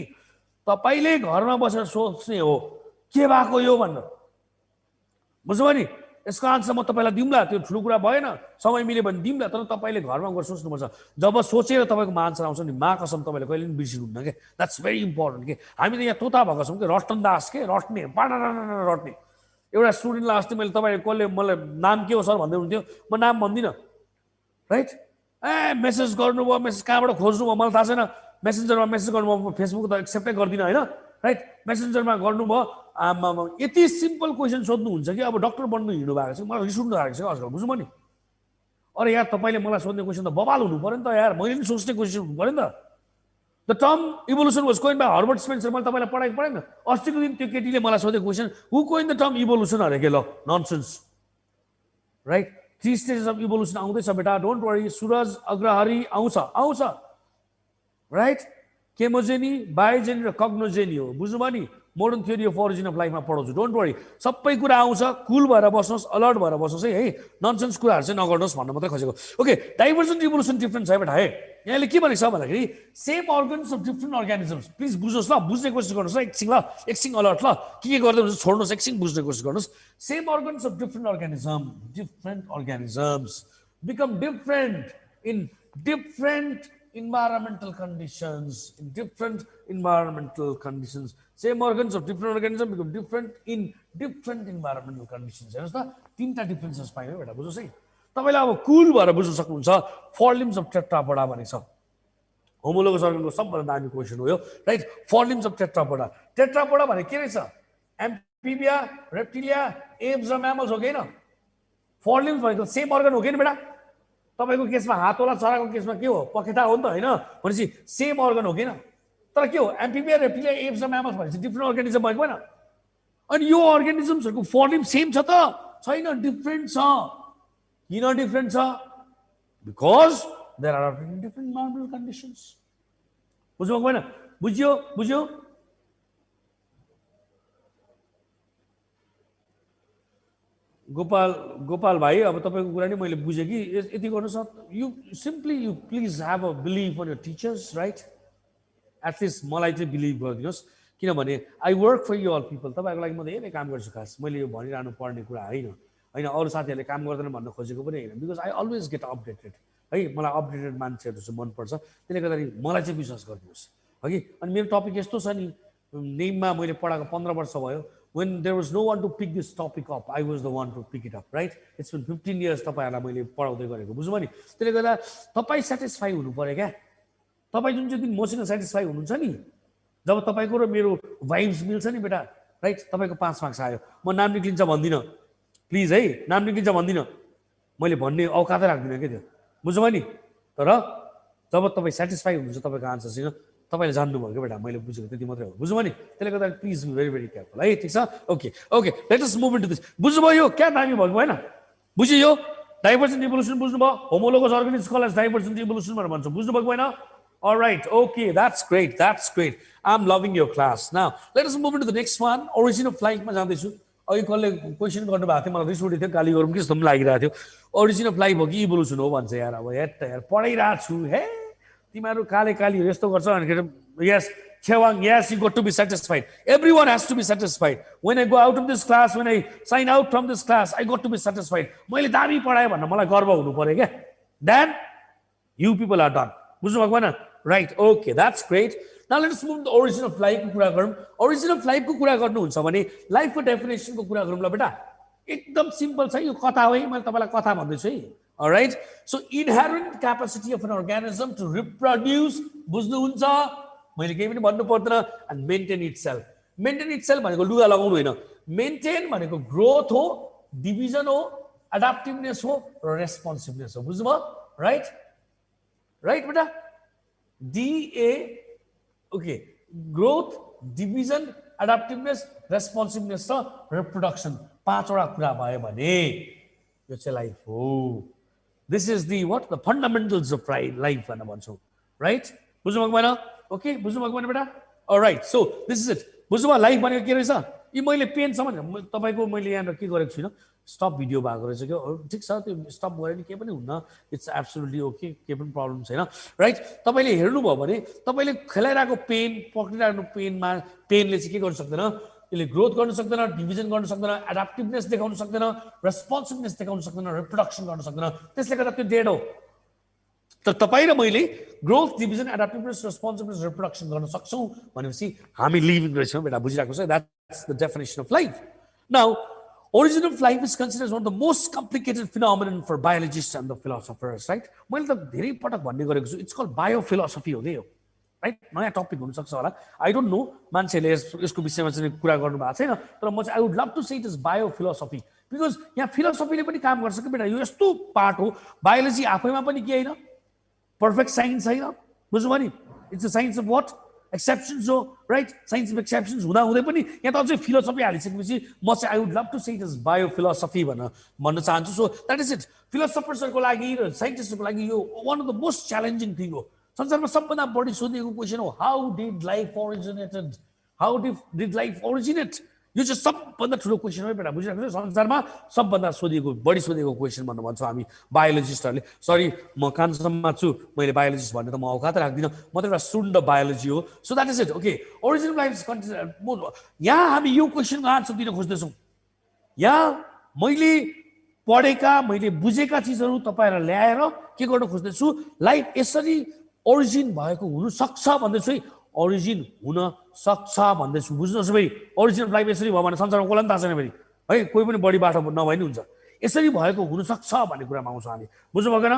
तपाईले घरमा बसेर सोच्ने हो के भएको यो भनेर, बुझ्नुभयो नि? यसको आन्सर म तपाईलाई दिउँला, त्यो ठुलो कुरा भएन, समय मिल्यो भने दिउँला, तर तपाईले घरमा गएर सोच्नुपर्छ। जब सोचेर तपाईँको आन्सर आउँछ नि, मा कसम तपाईले कहिले पनि बिर्सिनुहुन्न के। द्याट्स भेरी इम्पोर्टेन्ट के। हामी त यहाँ तोता भएको छौँ कि, रटन दास के, रट्ने रट्ने। एउटा स्टुडेन्टलाई अस्ति मैले तपाईँले कसले मलाई नाम के हो सर भन्दै हुन्थ्यो, म नाम भन्दिनँ, राइट? मेसेज गर्नुभयो, मेसेज कहाँबाट खोज्नुभयो मलाई थाहा छैन, मेसेन्जरमा मेसेज गर्नुभयो, फेसबुक त एक्सेप्टै गर्दिनँ होइन। राइट मेसेन्जरमा गर्नुभयो आमा यति सिम्पल क्वेसन सोध्नुहुन्छ कि अब डक्टर बन्नु हिँड्नु भएको छ मलाई रिस उठ्नु भएको छ आजकल बुझ्नु नि अरे यार तपाईँले मलाई सोध्ने क्वेसन त बवाल हुनु पर्यो नि त यार मैले पनि सोच्ने क्वेसन हुनु पर्यो नि त the term evolution was coin by Herbert Spencer मैले तपाईँलाई पढाएको पढाएन अस्तिको दिन त्यो केटीले मलाई सोधेको question who coin the term evolution अरे के ल nonsense right 3 stages of evolution आउँदैछ बेटा डोन्ट वरी सूरज अग्रहरी आउँछ राइट केमोजेनी बायोजेनी र कग्नोजेनी हो बुझ्नुभयो नि modern theory of origin of लाइफमा पढाउँछु डोन्ट वरी सबै कुरा आउँछ कुल भएर बस्नुहोस् अलर्ट भएर बस्नुहोस् है ननसेन्स कुराहरू चाहिँ नगर्नुहोस् भन्न मात्रै खोजेको ओके डाइभर्जेन्ट इभोल्युसन डिफ्रेन्ट छ बेटा है यहाँले के भनेको छ भन्दाखेरि same organs of different organisms please बुझ्नुहोस् ल बुझ्ने कोसिस गर्नुहोस् ल एकछिन अलर्ट ल के गर्दै हुनुहुन्छ छोड्नुहोस् एकछिन बुझ्ने कोसिस गर्नुहोस् same organs of different organisms become different in different environmental conditions same organs of different organisms become different in different environmental conditions हेर्नुस् त तीनटा डिफरेन्सेस पाइयो बेटा बुझ्नुहोस् है तपाईले अब कुल भएर बुझ्न सक्नुहुन्छ फोर लिम्स अफ टेट्रापोडा भनेको छ होमोलोगस अर्गनको सबभन्दा दामी क्वेसन हो यो right four limbs of Tetrapoda भने के रहेछ एम्फिबिया रेप्टिलिया एब्स र म्यामल्स हो कि हैन फोर लिम्स भनेको सेम अर्गन हो कि नि बेटा तपाईको केसमा हातोला चराको केसमा के हो पखेटा हो नि त हैन भनेपछि सेम अर्गन हो किन तर के हो एम्फिबिया रेप्टिलिया एप्स र म्यामल्स भनेपछि डिफ्रेन्ट अर्गानिजम भएको हैन अनि यो अर्गानिजम्सहरुको फोर लिम्स सेम छ त छैन डिफ्रेन्ट छ किन डिफ्रेन्ट छ because there are different environmental conditions बुझ्नु भएन बुझ्यो गोपाल भाइ अब तपाईको कुरा नि मैले बुझे कि यति गर्नुस् you please have a believe on your teachers right at least मलाई चाहिँ बिलिभ गरिदिनुहोस् किनभने I work for you all people तपाईँको लागि म धेरै काम गर्छु खास मैले यो भनिरहनु पर्ने कुरा होइन अरू साथीहरूले काम गर्दैन भन्न खोजेको पनि होइन because I always get updated है मलाई अपडेटेड मान्छेहरू चाहिँ मनपर्छ त्यसले गर्दाखेरि मलाई चाहिँ विश्वास गरिदिनुहोस् हगि अनि मेरो टपिक यस्तो छ नि नेममा मैले पढाएको 15 वर्ष भयो when there was no one to pick this topic up I was the one to pick it up right it's been 15 years तपाईहरुलाई मैले पढाउँदै गरेको बुझ्नु नि त्यसले गर्दा तपाई स्याटिस्फाई हुनु पर्यो क्या तपाई जुन चाहिँ दिन मसँग स्याटिस्फाई हुनुहुन्छ नि जब तपाईको र मेरो भाइब्स मिल्छ नि बेटा राइट तपाईको 5 मार्क्स आयो म नाम निक्लिन्छ भन्दिन प्लिज है नाम निक्लिन्छ भन्दिन मैले भन्ने औकातै राख्दिन के त्यो बुझ्नु नि तर जब तपाई स्याटिस्फाई हुनुहुन्छ तपाईको आन्सरसँग तपाईले जान्नु भयो के बेटा मैले बुझेको त्यति मात्रै हो बुझ्नु नि त्यसले गर्दा please be very very careful है ठीक छ okay let us move into this बुझ्नुभयो यो क्या दामी भएको हैन बुझ्यो यो डाइभर्जेन्ट इभोल्युसन बुझ्नुभयो homologous organisms call as divergent evolution भनेर भन्छ बुझ्नुभएको हैन alright okay that's great I am loving your class now let us move into the next one origin of लाइफमा जाँदैछु अघि कसले क्वेसन गर्नुभएको थियो मलाई रिस उठेको थियो गाली गरौँ कि जस्तो पनि लागिरहेको थियो ओरिजिन अफ लाइफ हो कि इभोल्युसन हो भन्छ यार अब यार पढाइरहेको छु हे तिमीहरू काली यस्तो गर्छ अनि यस Chhewang yes you got to be satisfied everyone has to be satisfied when I go out of this class when I sign out from this class I got to be satisfied मैले दामी पढाए भन्न मलाई गर्व हुनु पर्यो के then you people are done बुझ्नु भएको हैन right okay that's great now let us move to the origin of life को कुरा गरौँ origin of life को कुरा गर्नुहुन्छ भने लाइफ को डेफिनेसन को कुरा गरौँ ल बेटा एकदम सिम्पल छ यो कथा हो है मैले तपाईलाई कथा भन्दैछु है all right so inherent capacity of an organism to reproduce बुझ्नुहुन्छ मैले केही पनि भन्नु पर्दैन and maintain itself भनेको लुगा लगाउनु हैन maintain भनेको ग्रोथ हो डिभिजन हो एडाप्टिभनेस हो र रेस्पोन्सिभनेस हो बुझ्नुभयो राइट बेटा DA ओके ग्रोथ डिभिजन एडाप्टिभनेस रेस्पोन्सिभनेस र रिप्रोडक्सन पाँचवटा कुरा भयो भने यो चाहिँ लाइफ हो this is the fundamentals of life भनेर भन्छौँ राइट बुझ्नु भएको भएन ओके बुझ्नु भएको भएन बेटा all right so this is it बुझ्नुभयो लाइफ भनेको के रहेछ यी मैले पेनसम्म तपाईँको मैले यहाँनिर के गरेको छुइनँ स्टप भिडियो भएको रहेछ क्या ठिक छ त्यो स्टप गरे नि केही पनि हुन्न इट्स एब्सोल्युटली ओके केही पनि प्रब्लम छैन राइट तपाईँले हेर्नुभयो भने तपाईँले खेलाइरहेको पेन पक्रिरहेको पेनले चाहिँ के गर्नु सक्दैन यसले ग्रोथ गर्न सक्दैन डिभिजन गर्न सक्दैन एडाप्टिभनेस देखाउन सक्दैन रेस्पोन्सिभनेस देखाउन सक्दैन रिप्रोडक्सन गर्न सक्दैन त्यसले गर्दा त्यो डेड हो तर तपाईँ र मैले ग्रोथ डिभिजन एडाप्टिभनेस रेस्पोन्सिभनेस रिप्रोडक्सन गर्न सक्छौँ भनेपछि हामी लिभिङ रहेछौँ बेटा बुझिरहेको छ that's the definition of life now origin of life is considered as one of the most complicated phenomenon for biologists and the philosophers right मैले त धेरै पटक भन्ने गरेको छु इट्स कल्ड बायोफिलोसफी हो के यो राइट नयाँ टपिक हुनसक्छ होला आई डोन्ट नो मान्छेले यसको विषयमा चाहिँ कुरा गर्नु भएको छैन तर म चाहिँ I would love to say it is bio philosophy because यहाँ फिलोसफीले पनि काम गर्छ कि बेटा यो यस्तो पार्ट हो बायोलोजी आफैमा पनि के होइन पर्फेक्ट साइन्स छैन बुझ्नुभयो नि it's a science of what exceptions हो राइट साइन्स अफ एक्सेप्सन्स हुँदाहुँदै पनि यहाँ त अझै फिलोसफी हालिसकेपछि म चाहिँ I would love to say it is bio philosophy भन्न चाहन्छु सो द्याट इज इट फिलोसफर्सहरूको लागि र साइन्टिस्टहरूको लागि यो one of the most challenging thing हो संसारमा सबभन्दा बढी सोधिएको क्वेसन हो how did life originated how did life originate यो चाहिँ सबभन्दा ठुलो क्वेसन हो बेटा बुझिरहेको छ संसारमा सबभन्दा बढी सोधेको क्वेसन भन्नु भन्छौँ हामी बायोलोजिस्टहरूले सरी म कान्छसम्म छु मैले बायोलोजिस्ट भन्ने त म औकात राख्दिनँ म त एउटा स्टुडेन्ट अफ बायोलोजी हो so that is it okay original life यहाँ हामी यो क्वेसनको आन्सर दिन खोज्दैछौँ यहाँ मैले पढेका मैले बुझेका चिजहरू तपाईँहरूलाई ल्याएर के गर्न खोज्दैछु लाइफ यसरी ओरिजिन भएको हुनसक्छ भन्दैछु है ओरिजिन हुन सक्छ भन्दैछु बुझ्नुहोस् फेरि ओरिजिन अफ लाइफ यसरी भयो भने संसारमा कसलाई पनि थाहा छैन फेरि है कोही पनि बढी बाटो नभए नि हुन्छ यसरी भएको हुनसक्छ भन्ने कुरामा आउँछौँ हामी बुझ्नु भएन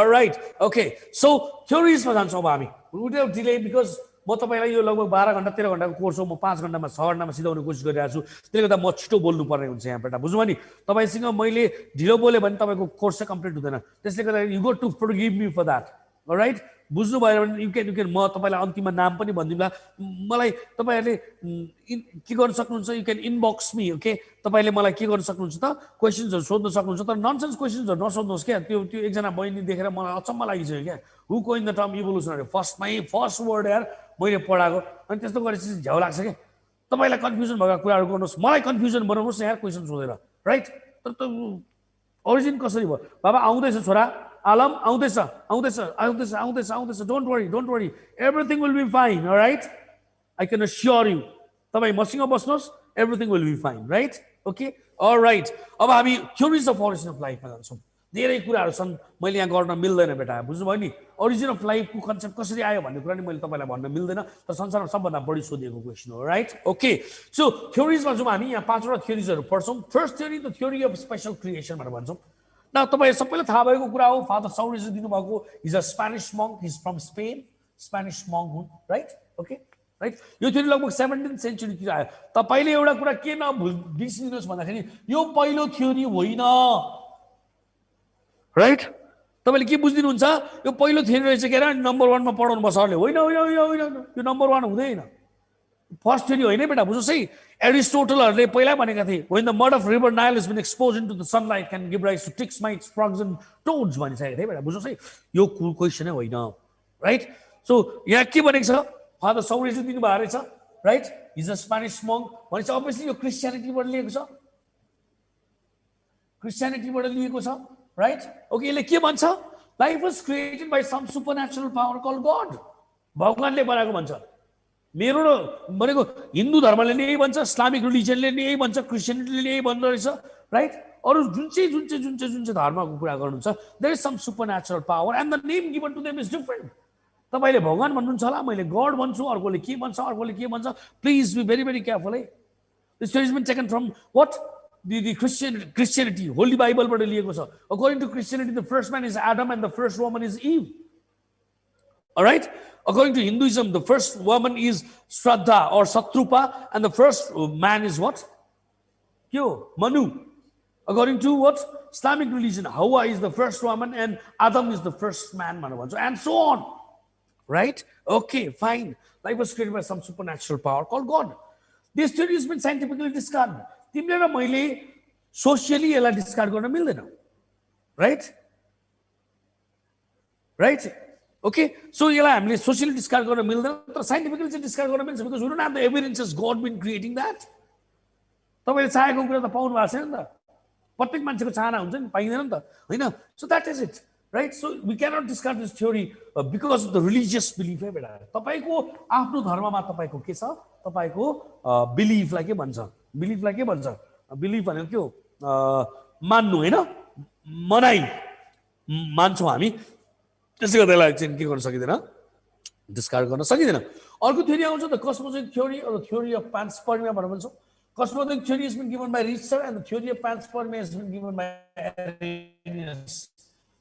राइट ओके सो थ्योरिजमा जान्छौँ अब हामी विदाउट डिले बिकज म तपाईँलाई यो लगभग 12 घन्टा 13 घन्टाको कोर्स हो म 5 घन्टामा 6 घन्टामा सिधाउने कोसिस गरिरहेको छु त्यसले गर्दा म छिटो बोल्नुपर्ने हुन्छ यहाँबाट बुझ्नु नि तपाईँसँग मैले ढिलो बोलेँ भने तपाईँको कोर्स चाहिँ कम्प्लिट हुँदैन त्यसले गर्दा you go to forgive me for that right बुझ्नुभयो भने यु क्यान म तपाईँलाई अन्तिममा नाम पनि भनिदिउँला मलाई तपाईँहरूले के गर्न सक्नुहुन्छ you can inbox me okay तपाईँले मलाई के गर्न सक्नुहुन्छ त क्वेसन्सहरू सोध्न सक्नुहुन्छ तर ननसेन्स क्वेसन्सहरू नसोध्नुहोस् क्या त्यो एकजना बहिनी देखेर मलाई अचम्म लागिसक्यो क्या हु कोइन द टर्म इभोल्युसन अरे फर्स्ट वर्ड यार मैले पढाएको अनि त्यस्तो गरेपछि झ्याउ लाग्छ क्या तपाईँलाई कन्फ्युजन भएको कुराहरू गर्नुहोस् मलाई कन्फ्युजन बनाउनुहोस् न यार क्वेसन सोधेर राइट तर त ओरिजिन कसरी भयो बाबा आउँदैछ छोरा आलम आउँदैछ आउँदैछ आउँदैछ आउँदैछ आउँदैछ don't worry everything will be fine right I can assure you तपाईँ मसँग बस्नुहोस् everything will be fine right okay right अब हामी थ्योरिज अफ ओरिजिन अफ लाइफमा जान्छौँ धेरै कुराहरू छन् मैले यहाँ गर्न मिल्दैन बेटा बुझ्नुभयो नि ओरिजिन अफ लाइफको कन्सेप्ट कसरी आयो भन्ने कुरा नि मैले तपाईँलाई भन्न मिल्दैन तर संसारमा सबभन्दा बढी सोधिएको क्वेसन हो राइट ओके सो थ्योरिजमा जाउँ हामी यहाँ 5वटा थ्योरिजहरू पढ्छौँ first theory the theory of special creation भनेर भन्छौँ न तपाईँ सबैलाई थाहा भएको कुरा हो फादर सौरेज दिनुभएको is a Spanish monk is from Spain Spanish monk हुन् राइट ओके राइट यो थ्योरी लगभग 17th सेन्चुरीतिर आयो तपाईँले एउटा कुरा के बिर्सिदिनुहोस् भन्दाखेरि यो पहिलो थ्योरी होइन राइट तपाईँले के बुझिदिनुहुन्छ यो पहिलो थ्योरी रहेछ के अरे नम्बर 1मा पढाउनु भयो सरले होइन यो नम्बर 1 हुँदैन फर्स्ट थ्योरी होइन बेटा बुझ्नुहोस् है एरिस्टोटलहरूले पहिला भनेका थिए when the mud of river Nile has been exposed into the sunlight can give rise to ticks, mites, frogs and toads भनिसकेको थिए बेटा बुझ्नुहोस् है यो क्वेसनै होइन राइट सो यहाँ के भनेको छ फादर सौरेजले दिनुभएको रहेछ right is a Spanish monk भनेपछि अभियसली यो क्रिस्चियनिटीबाट लिएको छ राइट ओके यसले के भन्छ life was created by some supernatural power called God भगवानले बनाएको भन्छ मेरो भनेको हिन्दू धर्मले नि यही भन्छ इस्लामिक रिलिजनले नि यही भन्छ क्रिस्चियनिटीले नि यही भन्दो रहेछ राइट अरू जुन चाहिँ धर्मको कुरा गर्नुहुन्छ there is some supernatural power and the name given to them is different तपाईँले भगवान भन्नुहुन्छ होला मैले गड भन्छु अर्कोले के भन्छ please be very very careful है this is been taken from what the Christianity holy बाइबलबाट लिएको छ according to Christianity the first man is Adam and the first woman is Eve all right according to Hinduism the first woman is Shraddha or Satrupa and the first man is what Manu according to what Islamic religion Hawa is the first woman and Adam is the first man and so on right okay fine life was created by some supernatural power called God this theory has been scientifically discarded तिमीले र मैले socially यसलाई discard गर्न मिल्दैन right okay so यसलाई हामीले socially discard गर्न मिल्दैन तर साइन्टिफिकली चाहिँ डिस्कार्ड गर्न मिल्छ because we don't have the evidences God been creating that तपाईँले चाहेको कुरा त पाउनु भएको छैन नि त प्रत्येक मान्छेको चाहना हुन्छ नि पाइँदैन नि त होइन so that is it right so we cannot discard this theory because of the religious belief है बेटा तपाईँको आफ्नो धर्ममा तपाईँको के छ तपाईँको बिलिफलाई के भन्छ बिलिफ भनेको के हो मान्नु होइन मनाइ मान्छौँ हामी त्यसै गर्दा यसलाई चाहिँ के गर्न सकिँदैन डिस्कार्ड गर्न सकिँदैन अर्को थ्योरी आउँछ the cosmologic theory or the theory of panspermia भनेर भन्छौँ cosmologic theory is been given by Richter and the theory of panspermia is been given by Arrhenius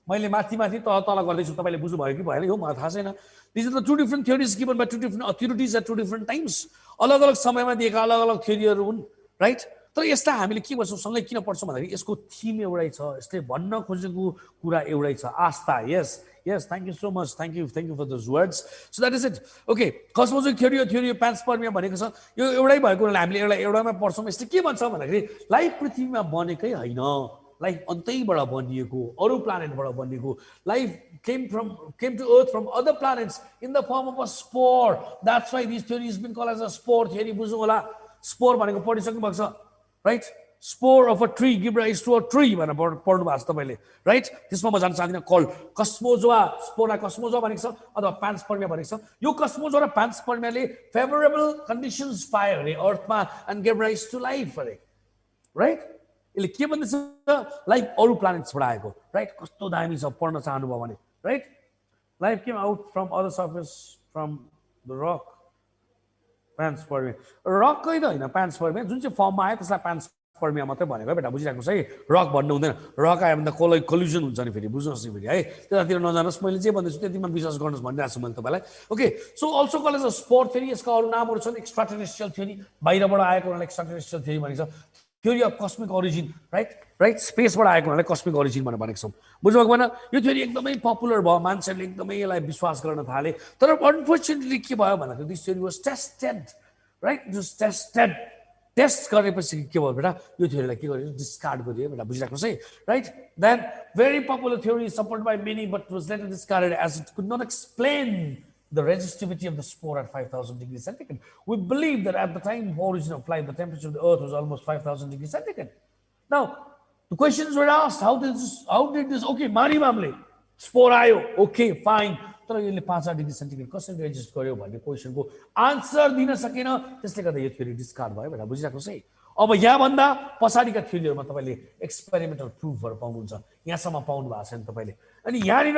मैले माथि माथि तल तल गर्दैछु तपाईले बुझ्नुभयो कि भएन यो मलाई थाहा छैन this is the two different theories given by two different authorities at two different times अलग अलग समयमा दिएका अलग अलग थियोरीहरू हुन् राइट तर यसलाई हामीले के गर्छौँ सँगै किन पढ्छौँ भन्दाखेरि यसको थिम एउटै छ यसले भन्न खोजेको कुरा एउटै छ Astha yes yes thank you so much thank you for those words so that is it okay cosmologic theory panspermia भनेको छ यो एउटै भएको हुनाले हामीले एउटामा पढ्छौँ यसले के भन्छ भन्दाखेरि लाइफ पृथ्वीमा बनेकै होइन लाइफ अन्तैबाट बनिएको अरू प्लानेटबाट बनिएको life came to earth from other planets in the form of a spore that's why this theory has been called as a spore theory बुझ्नु होला spore भनेको पढिसक्नु भएको छ right spore of a tree give rise to a tree भनेर पढ्नु भएको छ तपाईले राइट त्यसमा म जान्न चाहदिनँ कल कस्मोजोआ स्पोरा कस्मोजोआ भनेको छ अथवा प्यान्सपर्मिया भनेको छ यो कस्मोजोआ र प्यान्सपर्मियाले फेभरेबल कन्डिसन्स पायो अरे अर्थमा and give rise to life अरे राइट यसले के भन्दैछ लाइफ अरू प्लानेट्सबाट आएको राइट कस्तो दामी छ पढ्न चाहनुभयो भने right life came out from other surface from the rock panspermia रकै त होइन प्यान्सपर्मिया जुन चाहिँ फर्ममा आयो त्यसलाई प्यान्सपर्मिया मात्रै भनेको है बेटा बुझिराख्नुहोस् है रक भन्नु हुँदैन रक आयो भने त कोल्युजन हुन्छ नि फेरि बुझ्नुहोस् नि फेरि है त्यतातिर नजानुहोस् मैले जे भन्दैछु त्यतिमा विश्वास गर्नुहोस् भनिरहेको छु मैले तपाईँलाई okay so also call as a spore theory यसका अरू नामहरू छन् एक्स्ट्रा टेरेस्ट्रियल थ्योरी बाहिरबाट आएको हुनाले एक्स्ट्रा टेरेस्ट्रियल थ्योरी भनेको छ theory of cosmic origin right स्पेसबाट आएको हुनाले कस्मिक ओरिजिन भनेर भनेको छौँ बुझ्नुभएको भएन यो थ्योरी एकदमै पपुलर भयो मान्छेहरूले एकदमै यसलाई विश्वास गर्न थाले तर अनफोर्चुनेटली के भयो भन्दाखेरि this theory was tested right tested test गरेपछि के भयो बेटा यो थ्योरीलाई के गरियो डिस्कार्ड गरियो बेटा बुझिराख्नुहोस् है right then very popular theory supported by many but was later discarded as it could not explain the resistivity of the spore at 5,000 degrees centigrade. We believe that at the time of origin of life, the temperature of the earth was almost 5,000 degrees centigrade. Now, the questions were asked, how did this, okay, Mari Mamle, spore ayo, okay, fine. तर यसले 5,000 degree centigrade कसरी resist गर्यो भन्ने क्वेसनको answer दिन सकेन त्यसले गर्दा यो थ्योरी डिस्कार्ड भयो भनेर बुझिराख्नुहोस् है अब यहाँभन्दा पछाडिका थ्योरीहरूमा तपाईँले एक्सपेरिमेन्टल प्रुफहरू पाउनुहुन्छ यहाँसम्म पाउनु भएको छैन तपाईँले अनि यहाँनिर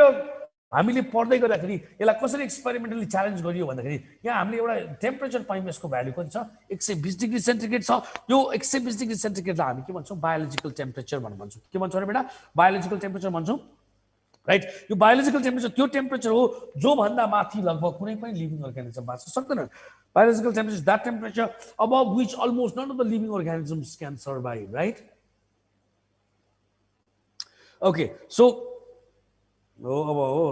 हामीले पढ्दै गर्दाखेरि यसलाई कसरी एक्सपेरिमेन्टली च्यालेन्ज गरियो भन्दाखेरि यहाँ हामीले एउटा टेम्परेचर पायौँ यसको भ्यालु कति छ 120 डिग्री सेन्टिग्रेड छ यो 120 डिग्री सेन्टिग्रेडलाई हामी के भन्छौँ बायोलोजिकल टेम्परेचर भनेर भन्छौँ के भन्छौँ अरे बेटा बायोलोजिकल टेम्परेचर भन्छौँ राइट यो बायोलोजिकल टेम्परेचर त्यो टेम्परेचर हो जो भन्दा माथि लगभग कुनै पनि लिभिङ अर्गानिजम बाँच्न सक्दैन biological temperature that temperature above which almost none of the living organisms can survive right okay so अब हो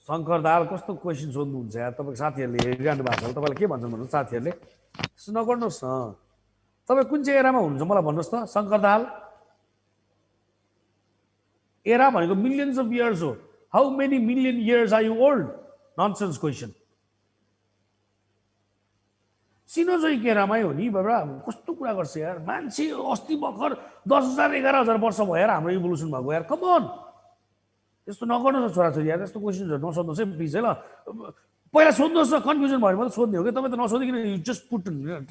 शङ्कर दाल कस्तो क्वेसन सोध्नुहुन्छ यार तपाईँको साथीहरूले हेरिरहनु भएको छ तपाईँलाई के भन्छन् भन्नु साथीहरूले त्यसो नगर्नुहोस् न तपाईँ कुन चाहिँ एरामा हुनुहुन्छ मलाई भन्नुहोस् त शङ्कर दाल एरा भनेको मिलियन्स अफ इयर्स हो how many million years are you old nonsense question Cenozoic एरामै हो नि बाबा कस्तो कुरा गर्छ यार मान्छे अस्ति भर्खर 10,000 11,000 वर्ष भयो यार हाम्रो इभोल्युसन भएको यार कम अन त्यस्तो नगर्नुहोस् छोराछोरी यार त्यस्तो क्वेसन्सहरू नसोध्नुहोस् है प्लिज है ल पहिला सोध्नुहोस् न कन्फ्युजन भयो भने सोध्ने हो कि तपाईँ त नसोधिकन जस्ट पुट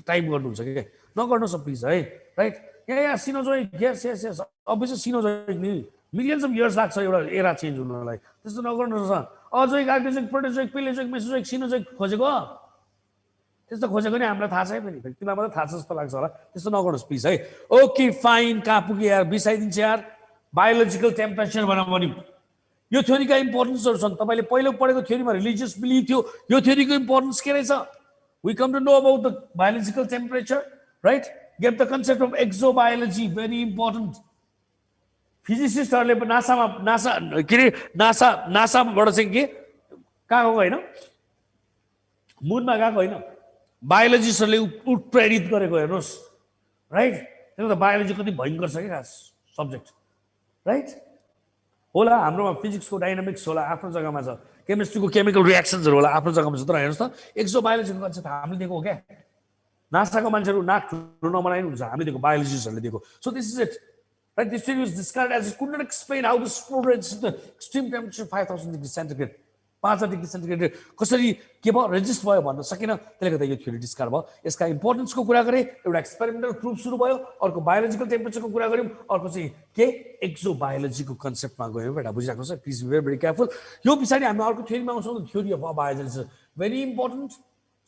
टाइप गर्नुहुन्छ कि नगर्नुहोस् न प्लिज है राइट यहाँ सिनोजोइक यस यस यस अभियसली सिनोजोइक नि मिलियन्स अफ इयर्स लाग्छ एउटा एरा चेन्ज हुनलाई त्यस्तो नगर्नुहोस् न अजोइक आर्टिजोइक प्रोटोजोइक पेलेजोइक मेसोजोइक सिनोजोइक खोजेको त्यस्तो खोजेको नि हामीलाई थाहा छैन पनि तिमीलाई मात्रै थाहा छ जस्तो लाग्छ होला त्यस्तो नगर्नुहोस् प्लिज है ओके फाइन कहाँ पुग्यो यार बिसाइदिन्छ यार बायोलोजिकल टेम्परेचर भनेर भन्यौँ यो थ्योरीका इम्पोर्टेन्सहरू छन् तपाईँले पहिलो पढेको थ्योरीमा रिलिजियस बिलिभ थियो यो थ्योरीको इम्पोर्टेन्स के रहेछ we come to know about the biological temperature right get the concept of exobiology very important फिजिसिस्टहरूले नासाबाट चाहिँ के कहाँ गएको होइन मुनमा गएको होइन बायोलोजिस्टहरूले उत्प्रेरित गरेको हेर्नुहोस् राइट त्यसको त बायोलोजी कति भयङ्कर छ क्या सब्जेक्ट राइट होला हाम्रोमा फिजिक्सको डाइनामिक्स होला आफ्नो जग्गामा छ केमिस्ट्रीको केमिकल रियाक्सन्सहरू होला आफ्नो जग्गामा छ तर हेर्नुहोस् त एक्जोबायोलोजीको कन्सेप्ट हामीले दिएको हो क्या नासाको मान्छेहरू नाक ठुलो नबनाइ हुन्छ हामीले दिएको बायोलोजिस्टहरूले दिएको so this is it right this theory was discarded as it could not explain how the spore reacts the extreme temperature 5,000 degrees centigrade 5,000 degree centigrade कसरी के भयो रेजिस्ट भयो भन्न सकेन त्यसले गर्दा यो थ्योरी डिस्कार्ड भयो यसका इम्पोर्टेन्सको कुरा गरे एउटा एक्सपेरिमेन्टल प्रुफ सुरु भयो अर्को बायोलोजिकल टेम्परेचरको कुरा गर्यौँ अर्को चाहिँ के एक्सो बायोलोजीको कन्सेप्टमा गयौँ बेटा बुझिराख्नुहोस् है please be very very careful यो पछाडि हामी अर्को थ्योरीमा आउँछौँ theory of biology very important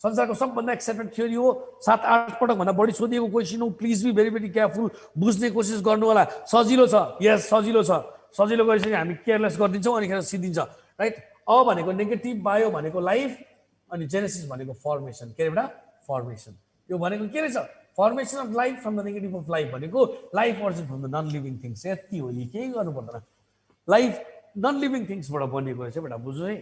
संसारको सबभन्दा एक्सेप्टेड थ्योरी हो 7-8 पटक भन्दा बढी सोधिएको क्वेसन हो please be very very careful बुझ्ने कोसिस गर्नु होला सजिलो छ यस सजिलो छ सजिलो गरिसक्यो हामी केयरलेस गरिदिन्छौँ अनिखेर सिद्धिन्छ राइट अ भनेको नेगेटिभ बायो भनेको लाइफ अनि जेनेसिस भनेको फर्मेसन के अरे बेटा फर्मेसन यो भनेको के रहेछ formation of life from the negative of life भनेको life origin from the non living things यति हो यी केही गर्नु पर्दैन लाइफ नन लिभिङ थिङ्सबाट बनिएको रहेछ बेटा बुझ्नु है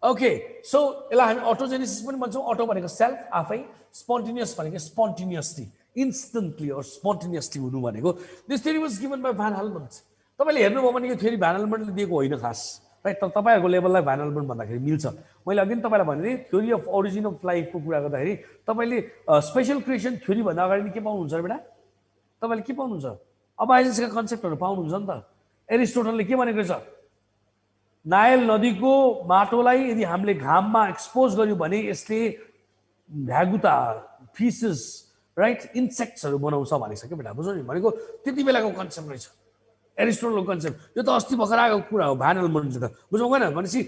ओके सो यसलाई हामी अटोजेनेसिस पनि भन्छौँ अटो भनेको सेल्फ आफै स्पोन्टेनियस भनेको स्पोन्टेनियसली इन्स्टेन्टली अर स्पोन्टेनियसली हुनु भनेको this theory was given by Van Helmont तपाईँले हेर्नुभयो भने यो थ्योरी भ्यान हेल्मन्टले दिएको होइन खास राइट तर तपाईँहरूको लेभललाई भ्यान हेल्मन्ट भन्दाखेरि मिल्छ मैले अघि तपाईँलाई भने थ्योरी अफ ओरिजिन अफ लाइफको कुरा गर्दाखेरि तपाईँले स्पेसल क्रिएसन थ्योरी भन्दा अगाडि के पाउनुहुन्छ बेटा तपाईँले के पाउनुहुन्छ अबाइजेन्सका कन्सेप्टहरू पाउनुहुन्छ नि त एरिस्टोटलले के भनेको छ नायल नदीको माटोलाई यदि हामीले घाममा एक्सपोज गर्यौँ भने यसले भ्यागुता फिसेस राइट इन्सेक्ट्सहरू बनाउँछ भनेको छ क्या बेटा बुझ्नु नि भनेको त्यति बेलाको कन्सेप्ट रहेछ एरिस्टोटलको कन्सेप्ट यो त अस्ति भर्खर आएको कुरा हो भ्यान हेल्मन्टले त बुझ्नु भएन भनेपछि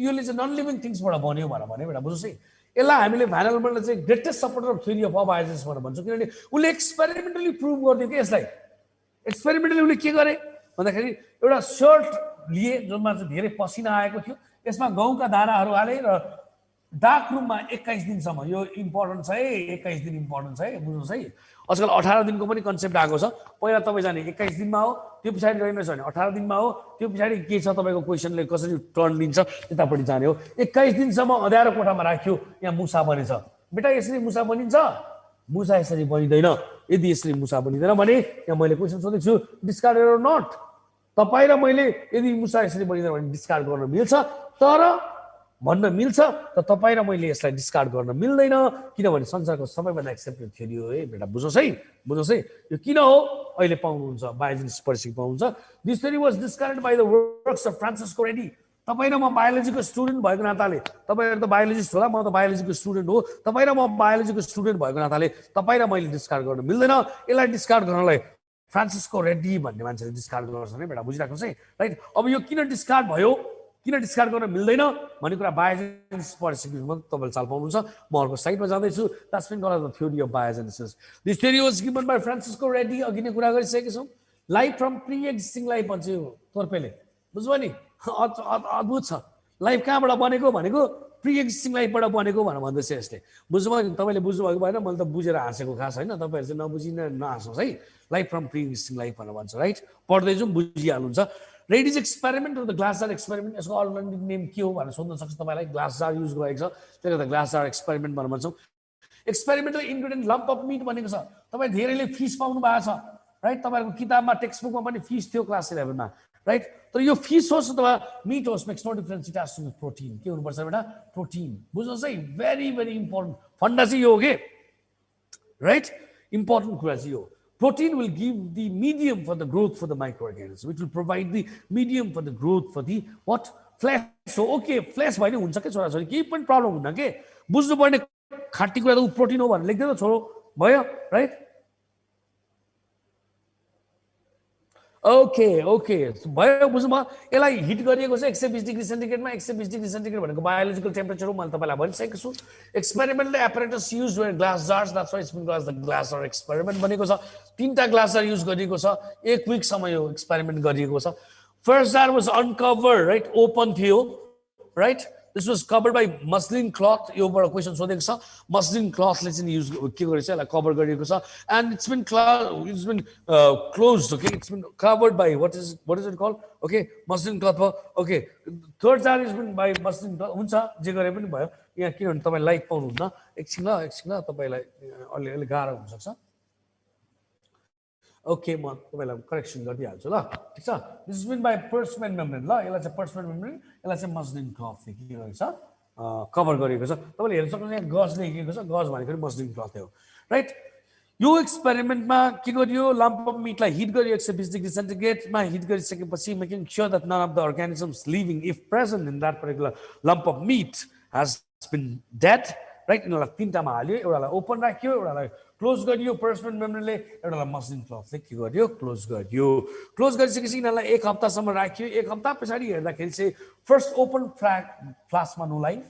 योले चाहिँ नन लिभिङ थिङ्सबाट बन्यो भने बेटा बुझ्नुहोस् है यसलाई हामीले भ्यान हेल्मन्टले चाहिँ greatest supporter of theory of अबाइजेन्सबाट भन्छौँ किनभने उसले एक्सपेरिमेन्टली प्रुभ गरिदियो कि यसलाई एक्सपेरिमेन्टली उसले के गरे भन्दाखेरि एउटा सर्ट लिए जसमा चाहिँ धेरै पसिना आएको थियो यसमा गहुँका दानाहरू हाले र डार्क रुममा 21 दिनसम्म यो इम्पोर्टेन्ट छ है 21 दिन इम्पोर्टेन्ट छ है बुझ्नुहोस् है आजकल 18 दिनको पनि कन्सेप्ट आएको छ पहिला तपाईँ जाने 21 दिनमा हो त्यो पछाडि रहेनछ भने 18 दिनमा हो त्यो पछाडि के छ तपाईँको क्वेसनले कसरी टर्न दिन्छ त्यतापट्टि जाने हो 21 दिनसम्म अँध्यारो कोठामा राख्यो यहाँ मुसा बनेछ बेटा यसरी मुसा बनिन्छ मुसा यसरी बनिँदैन यदि यसरी मुसा बनिँदैन भने यहाँ मैले क्वेसन सोधेको छु डिस्कार्ड एयर नट तपाईँ र मैले यदि मुसा यसरी बनिँदैन भने डिस्कार्ड गर्न मिल्छ तर भन्न मिल्छ त तपाईँ र मैले यसलाई डिस्कार्ड गर्न मिल्दैन किनभने संसारको सबैभन्दा एक्सेप्टेड थ्योरी हो है बेटा बुझ्नुहोस् है यो किन हो अहिले पाउनुहुन्छ बायोजेनेसिस पढिसकेपछि पाउनुहुन्छ this theory was discarded by the works of Francisco ready तपाईँ र म बायोलोजीको स्टुडेन्ट भएको नाताले तपाईँहरू त बायोलोजिस्ट होला म त बायोलोजीको स्टुडेन्ट हो तपाईँ र म बायोलोजीको स्टुडेन्ट भएको नाताले तपाईँ र मैले डिस्कार्ड गर्न मिल्दैन यसलाई डिस्कार्ड गर्नलाई फ्रान्सिस्को रेड्डी भन्ने मान्छेले डिस्कार्ड गर्छ नि बेटा बुझिराख्नुहोस् है राइट अब यो किन डिस्कार्ड भयो किन डिस्कार्ड गर्न मिल्दैन भन्ने कुरा बायोजेनेसिस पढिसकेपछि मात्र तपाईँले चाल पाउनुहुन्छ म अर्को साइडमा जाँदैछु that's been called the theory of biogenesis this theory was given by Francesco Redi अघि नै कुरा गरिसकेका छौँ life from pre existing life भन्छ यो तोर्पेले बुझ्नुभयो नि अद्भुत छ लाइफ कहाँबाट बनेको भनेको प्रि एक्जिस्टिङ लाइफबाट बनेको भनेर भन्दैछ यसले बुझ्नुभयो नि तपाईँले बुझ्नुभएको भएन मैले त बुझेर हाँसेको खास होइन तपाईँहरू चाहिँ नबुझिन नहाँस्नुहोस् है life from pre existing life भनेर भन्छ राइट पढ्दैछौँ बुझिहाल्नुहुन्छ रेडिज एक्सपेरिमेन्ट र द ग्लास जार एक्सपेरिमेन्ट यसको अल्टरनेटिभ नेम के हो भनेर सोध्न सक्छ तपाईँलाई ग्लास जार युज गरेको छ त्यसले गर्दा ग्लास जार एक्सपेरिमेन्ट भनेर भन्छौँ experimental ingredient lump of meat भनेको छ तपाईँ धेरैले फिस पाउनु भएको छ राइट तपाईँहरूको किताबमा टेक्स्ट बुकमा पनि फिस थियो क्लास 11मा राइट तर यो फिस होस् अथवा मिट होस् makes no difference it has to be protein के हुनुपर्छ बेटा प्रोटिन बुझ्नुहोस् है भेरी भेरी इम्पोर्टेन्ट फन्डा चाहिँ यो हो कि राइट इम्पोर्टेन्ट कुरा चाहिँ यो protein will give the medium for the growth for the microorganisms which will provide the medium for the growth for the what flesh so okay flesh भएन हुन्छ के छोराछोरी केही पनि प्रब्लम हुन्न के बुझ्नुपर्ने खाटी कुरा त प्रोटिन हो भनेर लेख्दै त छोरो भयो राइट ओके भयो बुझ्नु यसलाई हिट गरिएको छ 120 डिग्री सेन्टिग्रेडमा 120 डिग्री सेन्टिग्रेड भनेको बायोलोजिकल टेम्परेचर हो मैले तपाईँलाई भनिसकेको छु experimental apparatus use were glass jars that's why it's been called the glass jar experiment बनेको छ तीनटा ग्लास जार युज गरिएको छ 1 विकसम्म यो एक्सपेरिमेन्ट गरिएको छ first jar was uncover right open थियो right this was covered by muslin cloth योबाट क्वेसन सोधेको छ मस्लिन क्लथले चाहिँ युज के गरेको छ यसलाई कभर गरिएको छ and it's been close okay it's been covered by what is it called okay muslin cloth भयो okay third jar is been by muslin cloth हुन्छ जे गरे पनि भयो यहाँ किनभने तपाईँ लाइट पाउनुहुन्न एकछिन ल तपाईँलाई अलि गाह्रो हुनसक्छ ओके म तपाईँलाई करेक्सन गरिदिइहाल्छु ल ठिक छ this is been by parchment membrane ल यसलाई चाहिँ पर्समेन मेम्ब्रेन यसलाई चाहिँ मस्लिन क्लथले के गरेको छ कभर गरिएको छ तपाईँले हेर्न सक्नुहुन्छ यहाँ गज लेखिएको छ गज भनेको मस्लिन क्लथ हो राइट यो एक्सपेरिमेन्टमा के गरियो लम्प अफ मिटलाई हिट गरियो 120 डिग्री सेन्टिग्रेडमा हिट गरिसकेपछि making sure that none of the organisms living if present in that particular lump of meat has been dead right यिनीहरूलाई तिनवटामा हाल्यो एउटालाई ओपन राख्यो एउटालाई क्लोज गरियो पर्समेन मेम्ब्रेनले एउटालाई मस्लिन क्लथले के गरियो क्लोज गरिसकेपछि यिनीहरूलाई 1 हप्तासम्म राख्यो 1 हप्ता पछाडि हेर्दाखेरि चाहिँ फर्स्ट ओपन फ्लास्कमा no life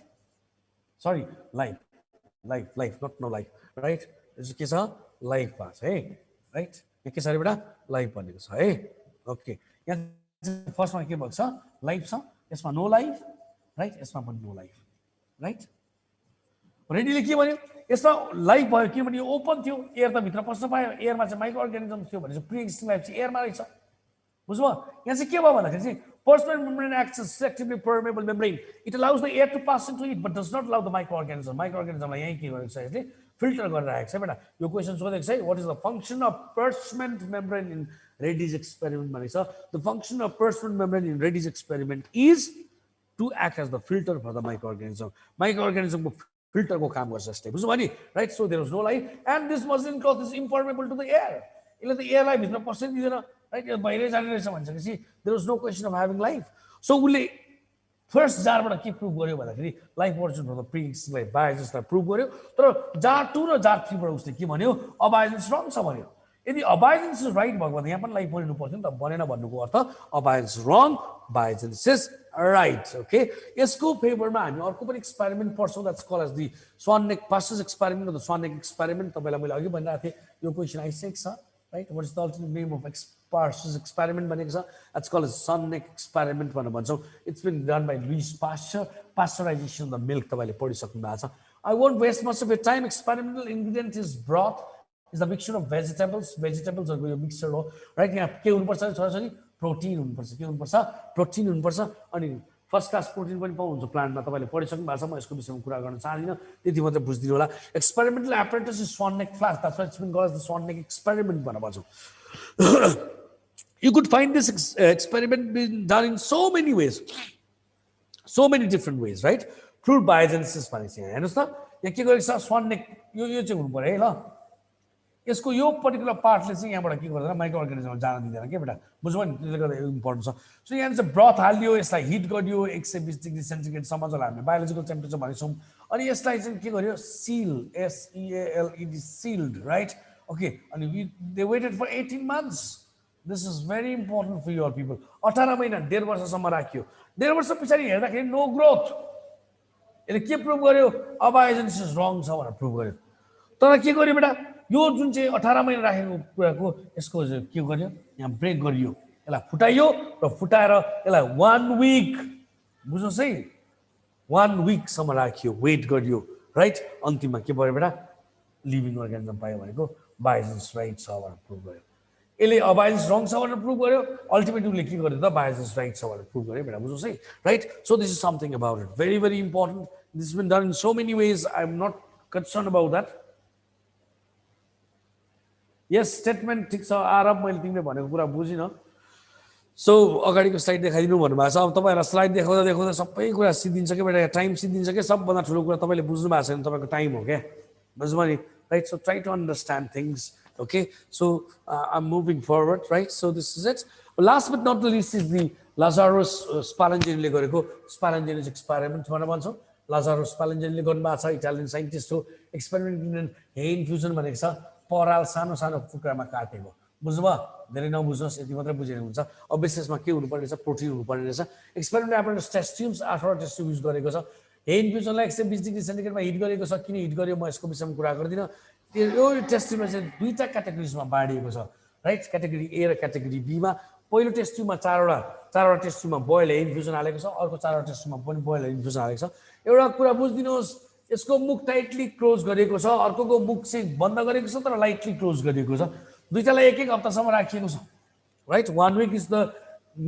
sorry life not no life right के छ लाइफ भएको छ है राइट के छ अरे बेटा लाइफ भनेको छ है ओके यहाँ फर्स्टमा के भएको छ लाइफ छ यसमा नो लाइफ राइट यसमा पनि नो लाइफ राइट रेडीले के भन्यो यसमा लाइफ भयो किनभने यो ओपन थियो एयर त भित्र पस्न पायो एयरमा चाहिँ माइक्रो अर्गानिजम थियो भने चाहिँ प्री एक्जिस्टिङ लाइफ चाहिँ एयरमा रहेछ बुझ्नुभयो यहाँ चाहिँ के भयो भन्दाखेरि चाहिँ personal membrane acts as selectively permeable membrane. It allows the air to pass into it, but does not allow the microorganism. Microorganismलाई यही के गरेको छ यसले फिल्टर गरेर राखेको छ बेटा यो क्वेसन सोधेको छ what is the function of Perlman membrane in Reddy's experiment भनेको छ the function of Perlman membrane in Reddy's experiment is to act as the filter for the microorganism. Microorganism को filter को काम गर्छ जस्तै बुझ्नुभयो नि right so there was no life and this muslin cloth is impermeable to the air. यसले त एयरलाई भित्र पस्नै दिँदैन राइट यो बाहिरै जाने रहेछ भनिसकेपछि there was no question of having life so उसले फर्स्ट जारबाट के प्रुभ गर्यो भन्दाखेरि life origin from the pre existing life बायोजेन्सलाई प्रुभ गर्यो तर जार 2 र जार 3 बाट उसले के भन्यो अबायोजेन्स रङ छ भन्यो यदि अबायोजेन्स राइट भएको भने यहाँ पनि लाइफ बनिनु पर्थ्यो नि त बनेन भन्नुको अर्थ abiogenesis wrong biogenesis is right okay यसको फेभरमा हामी अर्को पनि एक्सपेरिमेन्ट पढ्छौँ that's call as the swan neck Pasteur's experiment the swan neck experiment तपाईँलाई मैले अघि भनिरहेको थिएँ यो क्वेसन आइसकेको छ right what is the alternate name of Pasteur's experiment भनेको छ that's called as Sonnec experiment भनेर भन्छौँ it's been done by Louis Pasteur pasteurization of the milk तपाईले पढिसक्नु भएको छ I won't waste much of your time experimental ingredient is broth is a mixture of vegetables हरुको यो mixture हो right यहाँ के हुनुपर्छ छोराछोरी प्रोटिन हुनुपर्छ के हुनुपर्छ प्रोटिन हुनुपर्छ अनि फर्स्ट क्लास प्रोटिन पनि पाउनुहुन्छ प्लान्टमा तपाईँले पढिसक्नु भएको छ म यसको विषयमा कुरा गर्न चाहदिनँ त्यति मात्रै बुझिदिनु होला experimental apparatus is swan neck flask that's why it's been called the swan neck experiment भनेर भन्छौँ you could find this experiment being done in so many ways so many different ways right fruit biogenesis भनेको चाहिँ हेर्नुस् त यहाँ के गरेको छ स्वाननेक यो चाहिँ हुनु पर्यो है ल यसको यो पर्टिकुलर पार्टले चाहिँ यहाँबाट के गर्दैन माइक्रो अर्गानिजममा जान दिँदैन के बेटा बुझ्नुभयो नि त्यसले गर्दा इम्पोर्टेन्ट छ सो यहाँ चाहिँ ब्रथ हालियो यसलाई हिट गरियो 120 डिग्री सेन्टिग्रेडसम्म जसलाई हामीले बायोलोजिकल टेम्परेचर भनेछौँ अनि यसलाई चाहिँ के गर्यो seal SEALED sealed right okay अनि they waited for 18 months this is very important for your people 18 महिना 1.5 वर्षसम्म राखियो 1.5 वर्ष पछाडि हेर्दाखेरि नो ग्रोथ यसले के प्रुभ गर्यो अबायोजेनेसिस रङ छ भनेर प्रुभ गर्यो तर के गर्यो बेटा यो जुन चाहिँ 18 महिना राखेको कुराको यसको के गर्यो यहाँ ब्रेक गरियो यसलाई फुटाइयो र फुटाएर यसलाई 1 week बुझ्नुहोस् है 1 weekसम्म राखियो वेट गरियो राइट अन्तिममा के भयो बेटा लिभिङ अर्गानिजम पायो भनेको बायोजेन्स राइट छ भनेर प्रुभ गर्यो यसले अबायोजेन्स रङ छ भनेर प्रुभ गर्यो अल्टिमेटली के गर्यो त बायोजेन्स राइट छ भनेर प्रुभ गर्यो बेटा बुझ्नुहोस् है right so this is something about it very very important this been done in so many ways I am not concern about that यस स्टेटमेन्ट ठिक छ आरब मैले तिमीले भनेको कुरा बुझिनँ सो अगाडिको स्लाइड देखाइदिनु भन्नुभएको छ अब तपाईँहरूलाई स्लाइड देखाउँदा देखाउँदा सबै कुरा सिद्धिन्छ कि बेटा टाइम सिद्धिन्छ कि सबभन्दा ठुलो कुरा तपाईँले बुझ्नु भएको छैन तपाईँको टाइम हो क्या बुझ्नुभयो नि right so try to understand things okay so I'm moving forward right so this is it last but not the least is the Lazarus Spallanzani ले गरेको Spallanzani's experiment भनेर भन्छौँ Lazarus Spallanzani ले गर्नुभएको छ इटालियन साइन्टिस्ट हो experiment in हे infusion भनेको छ पराल सानो सानो टुक्रामा काटेको बुझ्नुभयो धेरै नबुझ्नुहोस् यति मात्रै बुझेर हुन्छ अब विशेषमा के हुनुपर्ने रहेछ प्रोटिन हुनुपर्ने रहेछ experiment apparatus test tubes 8 test tube use गरेको छ हे इन्फ्युजनलाई 120 डिग्री सेन्टिग्रेडमा हिट गरेको छ किन हिट गर्यो म यसको विषयमा कुरा गर्दिनँ यो टेस्ट ट्युबमा चाहिँ दुईटा क्याटेगोरिजमा बाँडिएको छ राइट क्याटेगोरी ए र क्याटेगोरी बीमा पहिलो टेस्ट ट्युबमा चारवटा टेस्ट ट्युबमा बोइल हे इन्फ्युजन हालेको छ अर्को चारवटा टेस्ट ट्युबमा पनि बोइल हे इन्फ्युजन हालेको छ एउटा कुरा बुझिदिनुहोस् यसको मुख टाइटली क्लोज गरेको छ अर्कोको मुख चाहिँ बन्द गरेको छ तर लाइटली क्लोज गरिएको छ दुईटालाई एक हप्तासम्म राखिएको छ right 1 week is the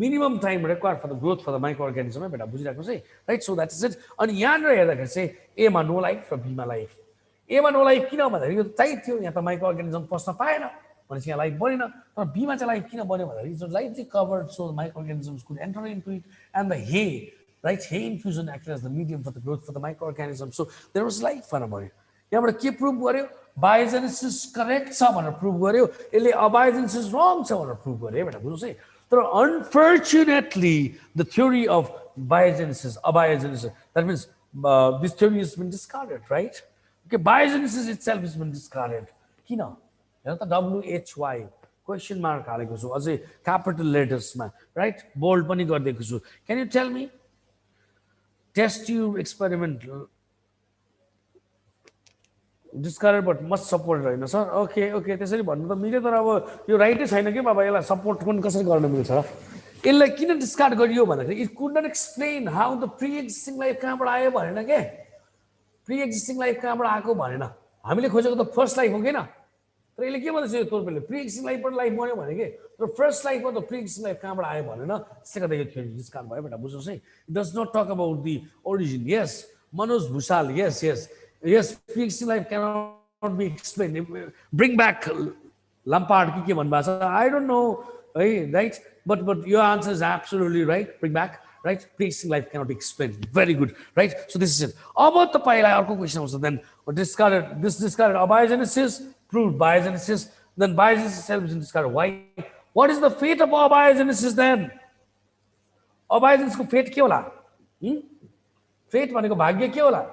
minimum time required for the growth for the micro organism है बेटा बुझिराख्नुहोस् है right so that is it अनि यहाँनिर हेर्दाखेरि चाहिँ एमा नो लाइफ र बीमा लाइफ एमा नो लाइफ किन भन्दाखेरि यो टाइट थियो यहाँ त माइक्रो अर्गानिजम पस्न पाएन भनेपछि यहाँ लाइफ बनेन तर बीमा चाहिँ लाइफ किन बन्यो भन्दाखेरि it's lightly covered so micro organisms could enter into it and the hay right hay infusion acted as the medium for the growth for the micro organism so there was life भनेर भन्यो यहाँबाट के prove गर्यो biogenesis correct छ भनेर prove गर्यो यसले abiogenesis रङ छ भनेर प्रुभ गर्यो बेटा बुझ्नुहोस् है तर unfortunately the theory of biogenesis abiogenesis that means this theory is been discarded right okay biogenesis itself has been discarded किन हेर त WHY क्वेसन मार्क हालेको छु अझै क्यापिटल लेटर्समा राइट बोल्ड पनि गरिदिएको छु can you tell me test tube experiment discourage but must support होइन सर ओके ओके त्यसरी भन्नु त मिल्यो तर अब यो राइटै छैन कि बाबा यसलाई सपोर्ट पनि कसरी गर्न मिल्छ यसलाई किन डिस्कार्ड गरियो भन्दाखेरि it could not explain how the pre existing life कहाँबाट आयो भनेन के प्रि एक्जिस्टिङ लाइफ कहाँबाट आएको भनेन हामीले खोजेको त फर्स्ट लाइफ हो किन तर यसले के भन्दैछ यो तोर्पेले प्रि एक्जिस्टिङ लाइफबाट लाइफ बन्यो भने के तर फर्स्ट लाइफमा त प्रि एक्जिस्टिङ लाइफ कहाँबाट आयो भनेन त्यसले गर्दा यो थ्योरी डिस्कार्ड भयो बेटा बुझ्नुहोस् है it does not talk about the origin yes Manoj Bhushal yes yes yes pre existing life cannot be explain bring back Lampard के भन्नुभएको छ आई डोन्ट नो है right but your answer is absolutely right bring back right pre-existing life cannot be explained very good right so this is it about the paila arko question also then discarded abiogenesis proved biogenesis then biogenesis itself is discarded why what is the fate of abiogenesis then abiogenesis ko fate ke hola fate bhaneko bhagya ke hola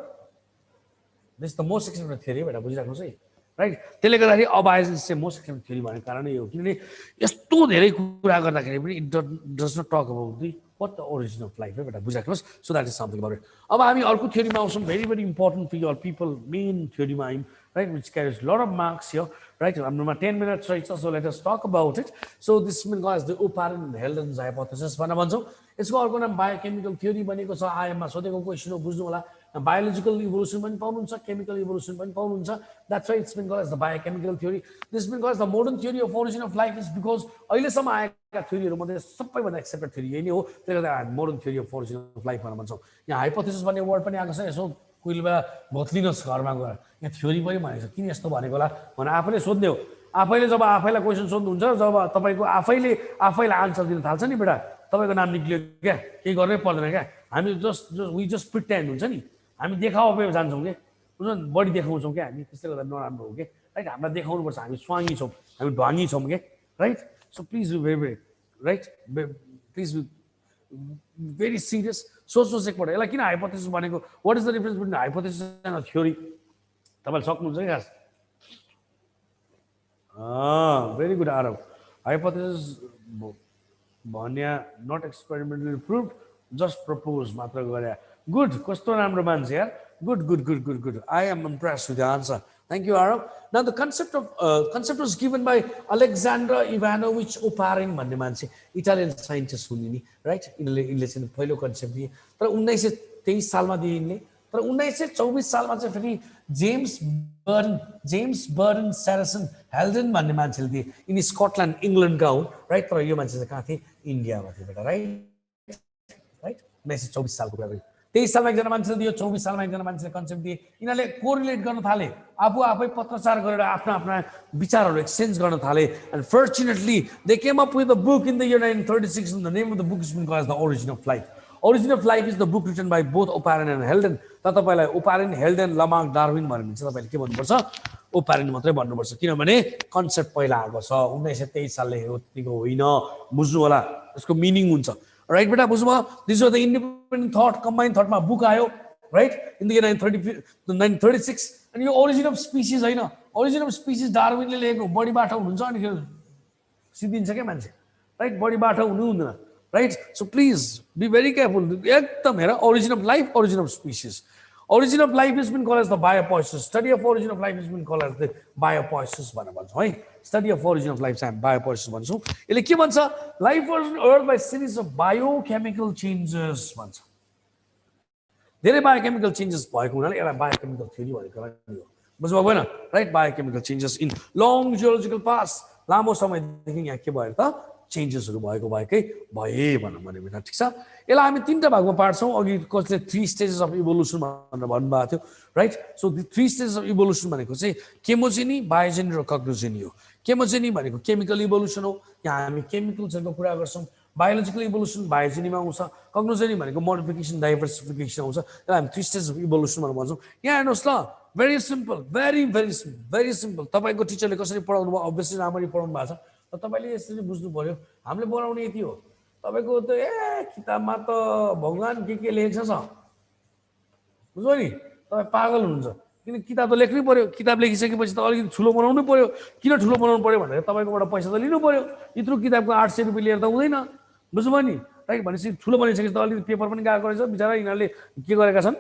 this is the most accepted theory beta bujhirahnu hai right त्यसले गर्दाखेरि abiogenesis चाहिँ most accepted theory भनेको कारणै हो किनभने यस्तो धेरै कुरा गर्दाखेरि पनि it does not talk about the what the origin of life है बेटा बुझाइनुहोस् so that is something about it अब हामी अर्को थ्योरीमा आउँछौँ very very important for your people main थ्योरीमा आयौँ right which carries a lot of marks here right हाम्रोमा 10 minutes रहेछ so let us talk about it so this has been called as the Oparin and Heldon's hypothesis भनेर भन्छौँ यसको अर्को नाम biochemical theory बनेको छ आइएममा सोधेको क्वेसन हो बुझ्नु होला biological evolution पनि पाउनुहुन्छ chemical evolution पनि पाउनुहुन्छ that's why it's been called as the biochemical theory this has been called as the modern theory of origin of life is because अहिलेसम्म आएका थ्योरीहरू मध्ये सबैभन्दा एक्सेप्टेड थ्योरी यही नै हो त्यसले गर्दा modern theory of origin of life भनेर भन्छौँ यहाँ हाइपोथेसिस भन्ने वर्ड पनि आएको छ यसो कोही बेला भोत्लिनुहोस् घरमा गएर यहाँ थ्योरी पनि भनेको छ किन यस्तो भनेको होला भनेर आफैले सोध्ने हो आफैले जब आफैलाई क्वेसन सोध्नुहुन्छ जब तपाईँको आफैलाई आन्सर दिन थाल्छ नि बेटा तपाईँको नाम निक्लियो क्या केही गर्नै पर्दैन क्या हामी वी जस्ट प्रिटेन्ड हुन्छ नि हामी देखाउ जान्छौँ कि बुझ्नु बढी देखाउँछौँ क्या हामी त्यसले गर्दा नराम्रो हो कि राइट हामीलाई देखाउनुपर्छ हामी स्वाङ्गी छौँ हामी ढ्वाङ्गी छौँ कि right so please be very very right please be very serious सोच्नुहोस् एकपल्ट यसलाई किन हाइपोथेसिस भनेको what is the difference between hypothesis and theory तपाईँले सक्नुहुन्छ कि खास भेरी गुड आरव हाइपोथेसिस भन्या not experimentally prove just propose मात्र गरे गुड कस्तो राम्रो मान्छे यार good good good good good I am impressed with the answer Thank you, Arav. Now, the concept was given by Alexander Ivanovich Oparin भन्ने मान्छे Italian scientist हुने नि राइट यिनले चाहिँ पहिलो कन्सेप्ट दिए तर 1923 सालमा दिए यिनले तर 1924 सालमा चाहिँ फेरि जेम्स बर्न स्यारसन हेल्डन भन्ने मान्छेले दिए यिनी स्कटल्यान्ड इङ्ल्यान्डका हुन् राइट तर यो मान्छे चाहिँ कहाँ थिए इन्डियामा थियो बेटा राइट 1924 सालको कुरा 23 सालमा एकजना मान्छेले दियो 24 सालमा एकजना मान्छेले कन्सेप्ट दिए यिनीहरूले कोरिलेट गर्न थाले आफै पत्रचार गरेर आफ्ना विचारहरू एक्सचेन्ज गर्न थाले and fortunately they came up with the book in the year 1936 the name of the book is been called the origin of life origin of life is the book written by both Oparin and Haldane तर तपाईँलाई ओपारिन हेल्डन Lamarck Darwin भन्यो भने चाहिँ तपाईँले के भन्नुपर्छ ओपारिन मात्रै भन्नुपर्छ किनभने कन्सेप्ट पहिला आएको छ 1923 सालले यतिको होइन बुझ्नु होला यसको मिनिङ हुन्छ राइट बेटा बुझ्नुभयो this was the independent thought combined थटमा बुक आयो राइट इन द इयर 1936 अनि यो ओरिजिन अफ स्पिसिस होइन ओरिजिन अफ स्पिसिस डार्विनले लेखेको बढी बाटो हुनुहुन्छ अनि सिद्धिन्छ क्या मान्छे राइट बढी बाटो हुँदैन right so please be very careful एकदम हेर origin of life origin of species origin of life is been called as the biopoiesis study of origin of life is been called as the biopoiesis भनेर भन्छौँ है study of origin of life चाहिँ biopoiesis भन्छौँ यसले के भन्छ life was earth by series of biochemical changes भन्छ धेरै बायोकेमिकल चेन्जेस भएको हुनाले यसलाई बायोकेमिकल थ्योरी भनेको हो बुझ्नु भएको होइन right biochemical changes in long geological pass लामो समयदेखि यहाँ के भयो त चेन्जेसहरू भएकै भए भनौँ भने बेटा ठिक छ यसलाई हामी तीनटा भागमा पार्छौँ अघि कसले 3 स्टेजेस अफ इभोल्युसन भनेर भन्नुभएको थियो right so 3 stages of evolution भनेको चाहिँ केमोजेनी बायोजेनी र कग्नोजेनी हो केमोजेनी भनेको केमिकल इभोल्युसन हो यहाँ हामी केमिकल्सहरूको कुरा गर्छौँ बायोलोजिकल इभोल्युसन बायोजेनीमा आउँछ कग्नोजेनी भनेको मोडिफिकेसन डाइभर्सिफिकेसन आउँछ त्यसलाई हामी 3 स्टेजेस अफ इभोल्युसन भनेर भन्छौँ यहाँ हेर्नुहोस् ल भेरी सिम्पल भेरी सिम्पल तपाईँको टिचरले कसरी पढाउनु भयो अभियसली राम्ररी पढाउनु भएको छ तपाईँले यसरी बुझ्नु पर्यो हामीले बनाउने यति हो तपाईँको त किताबमा त भगवान् के लेखेको छ बुझ्नु नि तपाईँ पागल हुनुहुन्छ किन किताब त लेख्नै पर्यो किताब लेखिसकेपछि त अलिकति ठुलो बनाउनु पर्यो किन ठुलो बनाउनु पर्यो भनेर तपाईँकोबाट पैसा त लिनु पर्यो यत्रो किताबको 800 रुपियाँ लिएर त हुँदैन बुझ्नुभयो नि राइट भनेपछि ठुलो बनिसकेपछि त अलिकति पेपर पनि गएको रहेछ बिचरा यिनीहरूले के गरेका छन्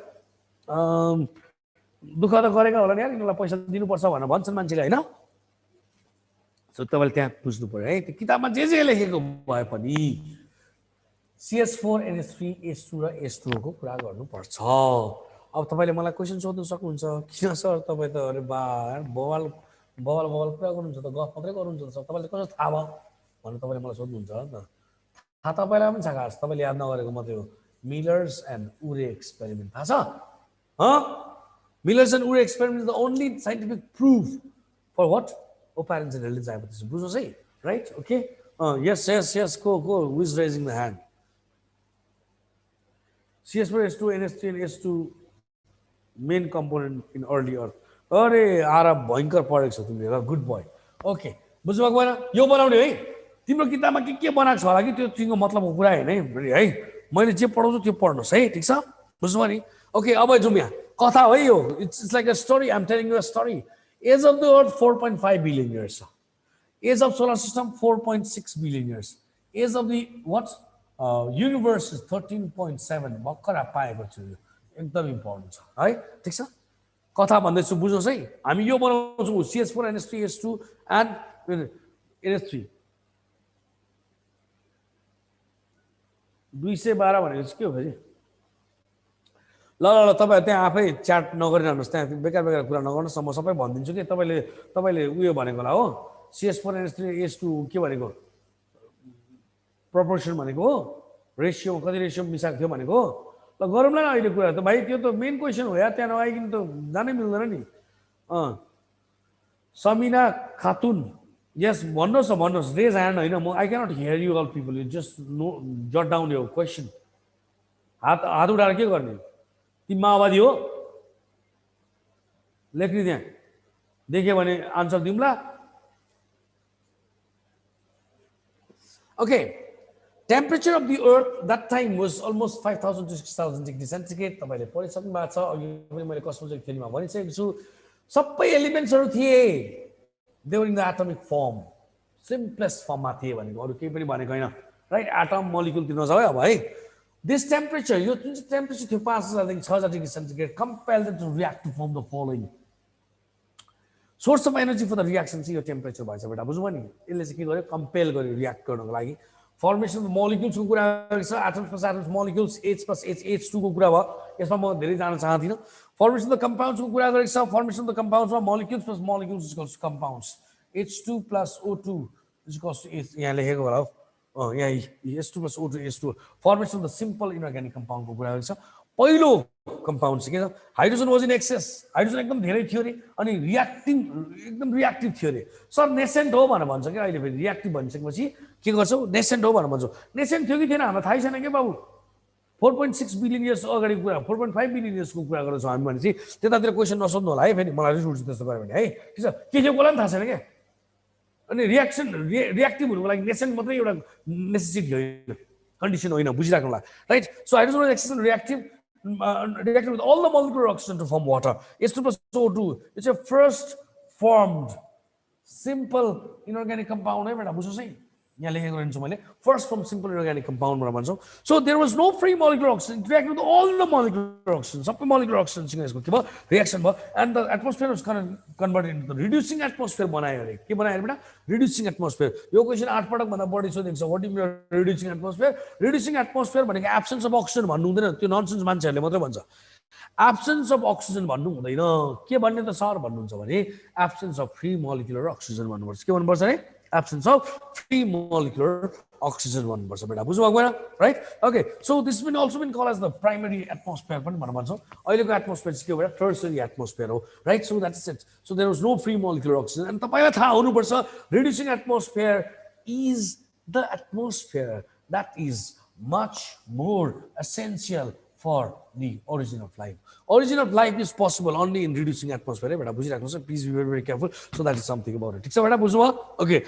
दुःख त गरेका होला नि यार यिनीहरूलाई पैसा दिनुपर्छ भनेर भन्छन् मान्छेले होइन सो तपाईँले त्यहाँ बुझ्नु पर्यो है त्यो किताबमा जे लेखेको भए पनि CS4 NH3 H2 र H2O को कुरा गर्नुपर्छ अब तपाईँले मलाई क्वेसन सोध्नु सक्नुहुन्छ किन सर तपाईँ त अरे बा बवाल बवाल बवाल कुरा गर्नुहुन्छ त गफ मात्रै गर्नुहुन्छ त सर तपाईँले कसो थाहा भयो भनेर तपाईँले मलाई सोध्नुहुन्छ नि त थाहा तपाईँलाई पनि छ खास तपाईँले याद नगरेको मात्रै हो मिलर्स एन्ड उरे एक्सपेरिमेन्ट थाहा छ Miller's and Urey experiment is the only scientific proof for what? Operance and Hellman's hypothesis. Buzo say, right? Okay. Yes. Go. Who is raising the hand? CS4, H2, NH3, and H2 main component in early Earth. अरे आरा भयङ्कर पढेको छ तिमीले ल good boy okay बुझ्नु भएको भएन यो बनाउने है तिम्रो किताबमा के बनाएको छ होला कि त्यो तिम्रो मतलबको कुरा होइन है मैले जे पढाउँछु त्यो पढ्नुहोस् है ठिक छ बुझ्नुभयो नि ओके अब जाउँ यहाँ कथा हो यो it's like a story I am telling you a story age of the earth 4.5 billion years छ age of solar system 4.6 billion years age of the what universe is 13.7 भर्खर पाएको छु यो एकदम इम्पोर्टेन्ट छ है ठिक छ कथा भन्दैछु बुझ्नुहोस् है हामी यो बनाउँछौँ CS4 NH3 H2 and NH3 212 भनेको चाहिँ के हो फेरि ल तपाईँ त्यहाँ आफै च्याट नगरिरहनुहोस् त्यहाँ बेकार कुरा नगर्नुहोस् म सबै भनिदिन्छु कि तपाईँले उयो भनेको होला हो CS4 NH3 H2 के भनेको प्रपोर्सन भनेको हो रेसियो कति रेसियो मिसाएको थियो भनेको ल गरौँला न अहिले कुरा त भाइ त्यो त मेन क्वेसन हो या त्यहाँ नआइकन त जानै मिल्दैन नि समिना खातुन यस भन्नुहोस् रेज ह्यान्ड होइन म I cannot hear you all people you just no jot down यो क्वेसन हात उठाएर के गर्ने ती माओवादी हो लेख्ने त्यहाँ देख्यो भने आन्सर दिउँला okay temperature of the earth that time was almost 5,000 to 6,000 degrees centigrade तपाईले पढिसक्नु भएको छ अघि पनि मैले कस्मोलजिक थ्योरीमा भनिसकेको छु सबै एलिमेन्ट्सहरु थिए they were in the atomic form simplest फर्ममा थिए भनेको अरु केही पनि भनेको हैन राइट एटम मोलिक्युल तिर नजाऊ है अब है this temperature यो जुन चाहिँ टेम्परेचर थियो 5,000 देखि 6,000 degree centigrade compelled them to react to form the following source of energy for the reaction चाहिँ यो टेम्परेचर भएछ बेटा बुझ्नु नि यसले चाहिँ के गर्यो कम्पेल गर्यो रियाक्ट गर्नको लागि फर्मेसन अफ मोलिक्युल्स को कुरा गरेको छ atoms plus atoms molecules H plus H H2 को कुरा भयो यसमा म धेरै जान चाहदिन फर्मेसन अफ द कम्पाउन्ड्स को कुरा गरेको छ फर्मेसन अफ द कम्पाउन्ड्स मा molecules plus molecules equals to compounds H2 plus O2 equals to H यहाँ लेखेको होला हो यहाँ H2 plus O2 H2 formation of the simple inorganic compound को कुरा गरेको छ पहिलो कम्पाउन्ड चाहिँ के छ hydrogen was in excess hydrogen एकदम धेरै थियो रे अनि एकदम रियाक्टिभ थियो रे सर नेसेन्ट हो भनेर भन्छ के अहिले फेरि रियाक्टिभ भनिसकेपछि के गर्छौ नेसेन्ट हो भनेर भन्छौ नेसेन्ट थियो कि थिएन हामीलाई थाहै छैन के बाबु 4.6 बिलियन इयर्स अगाडि कुरा 4.5 बिलियन इयर्सको कुरा गर्छौँ हामी भने चाहिँ त्यतातिर क्वेसन नसोध्नु होला है फेरि मलाई रिस उठ्छ त्यस्तो गऱ्यो भने है ठिक छ के थियो कसलाई पनि थाहा छैन क्या अनि रियाक्टिभ हुनुको लागि नेसेन्ट मात्रै एउटा नेसेसिटी होइन कन्डिसन होइन बुझिराख्नु होला right so hydrogen was excess reactive reacted with all the molecular oxygen to form water. H2 plus O2. It's a first formed simple inorganic compound. यहाँ लेखेको रहेछ मैले first formed simple inorganic compound भनेर भन्छौँ. So there was no free molecular oxygen. It reacted with all the molecular oxygen. सबै molecular oxygen सँग यसको के भयो reaction भयो and the atmosphere was converted into the reducing atmosphere बनायो अरे के बनायो बेटा reducing atmosphere. यो क्वेशन 8 पटक भन्दा बढी सोधेको छ. What do you mean reducing atmosphere? Reducing atmosphere भनेको absence of oxygen भन्नु हुँदैन त्यो ननसेन्स मान्छेहरूले मात्रै भन्छ. Absence of oxygen भन्नु हुँदैन के भन्ने त सर भन्नुहुन्छ भने absence of free molecular oxygen भन्नुपर्छ. के भन्नुपर्छ अरे absence of free molecular oxygen भन्नुपर्छ बेटा बुझ्नु भएको भएन right okay so this been also been called as the primary atmosphere पनि भनेर भन्छौँ अहिलेको एटमोस्फियर चाहिँ के हो बेटा टर्सरी एटमोस्फियर हो right so that's it so there was no free molecular oxygen अनि तपाईँलाई थाहा हुनुपर्छ reducing atmosphere is the atmosphere that is much more essential for the origin of life. Origin of life is possible only in reducing atmosphere. है बेटा बुझिराख्नुहोस् please be very careful. So that is something about it. ठिक छ बेटा बुझ्नुभयो okay.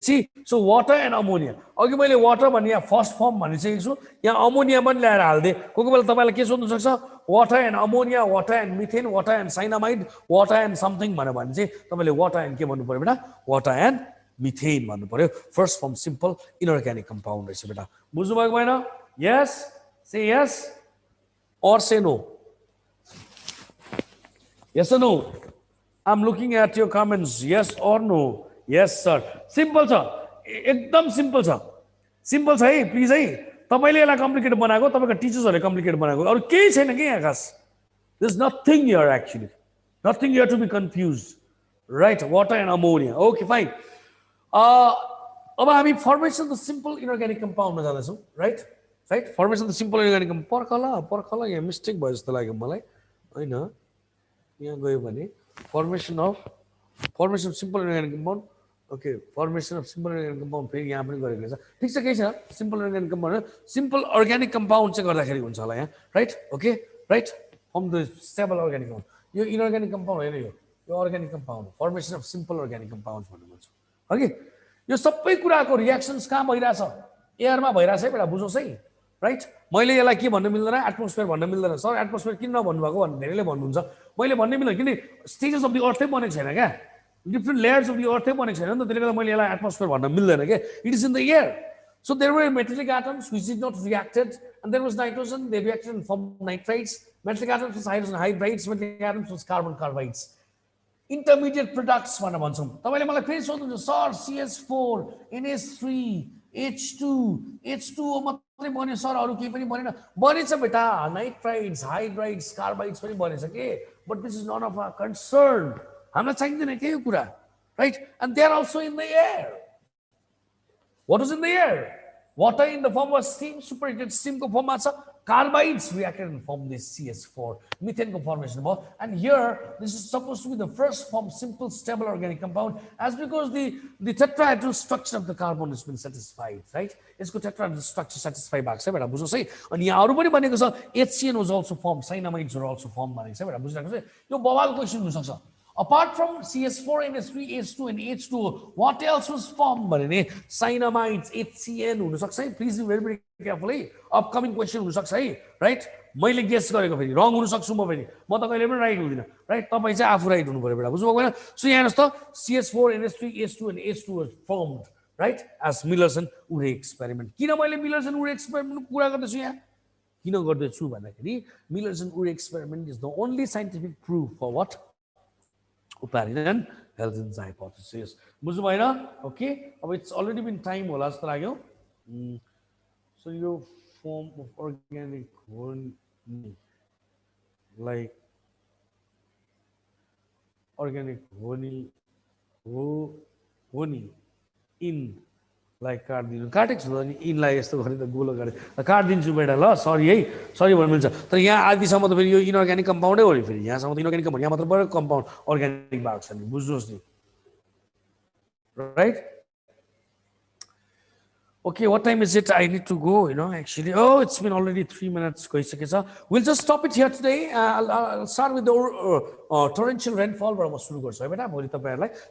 See, so water and ammonia. अघि मैले water भन्ने यहाँ फर्स्ट फर्म भनिसकेको छु यहाँ अमोनिया पनि ल्याएर हाल्दे कोही बेला तपाईँलाई के सोध्नु सक्छ water and ammonia, water and methane, water and cyanamide, water and something भन्यो भने चाहिँ तपाईँले water and के भन्नु पर्यो बेटा water and methane भन्नु पर्यो first form simple inorganic compound रहेछ बेटा बुझ्नु भएको भएन यस से यस or say no. Yes or no? I'm looking at your comments. Yes or no? Yes sir. Simple छ, एकदम सिम्पल छ. सिम्पल छ है प्लिज है. तपाईले यसलाई कम्प्लिकेट बनाएको, तपाईको टिचर्सहरुले कम्प्लिकेट बनाएको, अरु केही छैन के यहाँ खास. There's nothing here actually. Nothing here to be confused. Right? Water and ammonia. Okay, fine. अब हामी formation of the simple inorganic compound मा जाँदैछौँ, right? Right? Formation of the simple inorganic compound. पर्खला यहाँ मिस्टेक भयो जस्तो लाग्यो मलाई. हैन. यहाँ गयो भने formation of simple inorganic compound. Okay, formation of simple organic compound फेरि यहाँ पनि गरेको छ. ठीक छ, केही छैन. Simple organic compound, simple organic compound चाहिँ गर्दाखेरि हुन्छ होला यहाँ, right? Okay, right? From the stable organic compound. यो inorganic compound होइन, यो organic compound. Formation of simple organic compounds भन्ने भन्छ. Okay, यो सबै कुराको रिएक्सन्स कहाँ भइरहेछ? एयरमा भइरहेछ है बेटा, बुझ्नुहोस् है, राइट? मैले यसलाई के भन्न मिल्दैन, एटमोस्फियर भन्न मिल्दैन. सर एटमोस्फियर किन नभन्नु भएको भनेर धेरैले भन्नुहुन्छ. मैले भन्नै मिल्दैन किन स्टेजेस अफ द अर्थै बनेको छैन क्या. Different layers of the earth बनेको छैन नि त, त्यसले गर्दा मैले यसलाई एटमोस्फियर भन्न मिल्दैन के. It is in the air. So there were metallic atoms which did not reacted, and there was nitrogen. They reacted and formed nitrates. Metallic atoms was hydrogen hydrates. Metallic atoms was carbon carbides. Intermediate products भनेर भन्छौँ. तपाईले मलाई फेरि सोध्नुहुन्छ sir CH4 NH3 H2O मात्रै बन्यो sir, अरु केही पनि बनेन. बनेछ बेटा, नाइट्राइड्स हाइड्राइड्स कार्बाइड्स पनि बनेछ के. But this is none of our concern. हामीलाई चाहिँदैन के यो कुरा, right? And they are also in the air. What is in the air? Water in the form of steam, superheated steam को फर्ममा छ. Carbides reacted and formed this CH4, methane को formation भयो. And here, this is supposed to be the first form simple stable organic compound, as because the tetrahedral structure of the carbon has been satisfied, right? यसको tetrahedral structure satisfied भएको छ बेटा, बुझ्नुहोस् है. अनि यहाँ अरु पनि बनेको छ. HCN was also formed, cyanamides were also formed भनेको छ बेटा, बुझिरहेको छ. यो बवाल क्वेशन हुन सक्छ. Apart from CH4, NH3, H2 and H2O, what else was formed? Cyanamides, HCN हुन सक्छ है. Please be very, very carefully. Upcoming question हुन सक्छ है, right? मैले गेस गरेको फेरि रङ हुन सक्छु म फेरि. म त कहिले पनि राइट हुँदिन, राइट? तपाई चाहिँ आफू राइट हुनु पर्यो बेटा, बुझ्नुभएको हैन? सो यहाँ हेर्नुस् त, CH4, NH3, H2 and H2 was formed, right? As Millers-Urey experiment. किन मैले Millers-Urey experiment कुरा गर्दैछु यहाँ? किन गर्दैछु भन्दाखेरि Millers-Urey experiment is the only scientific proof for what? Oparin Helsin's hypothesis. बुझ्नु भएन? Okay. अब it's already been time होला जस्तो लाग्यो. So your form of organic honey, like organic honey in like काट्दिनु. काटेको छु अनि इनलाई यस्तो गरे त गोलो गरे. काट्दिन्छु बेटा ल, सरी है. सरी भन्नु मिल्छ. तर यहाँ आदिसम्म त फेरि यो इनअर्ग्यानिक कम्पाउन्डै हो नि फेरि. यहाँसम्म त इनअर्ग्यानिक कम्पाउन्ड, यहाँ मात्र बडो कम्पाउन्ड अर्ग्यानिक भएको छ नि, बुझ्नुहोस् नि. Right? Okay, what time is it? I need to go, actually. Oh, it's been already 3 minutes. We'll just stop it here today. I'll start with the torrential rainfall.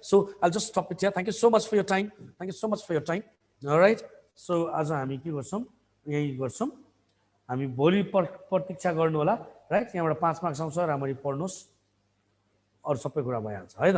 So I'll just stop it here. Thank you so much for your time. All right. So as हामी के गर्छौं यही गर्छौं हामी भोलि प्रतीक्षा गर्नु होला राइट यहाँबाट 5 मार्क्स आउँछ राम्ररी पढ्नुस् अरु सबै कुरा भइहाल्छ है त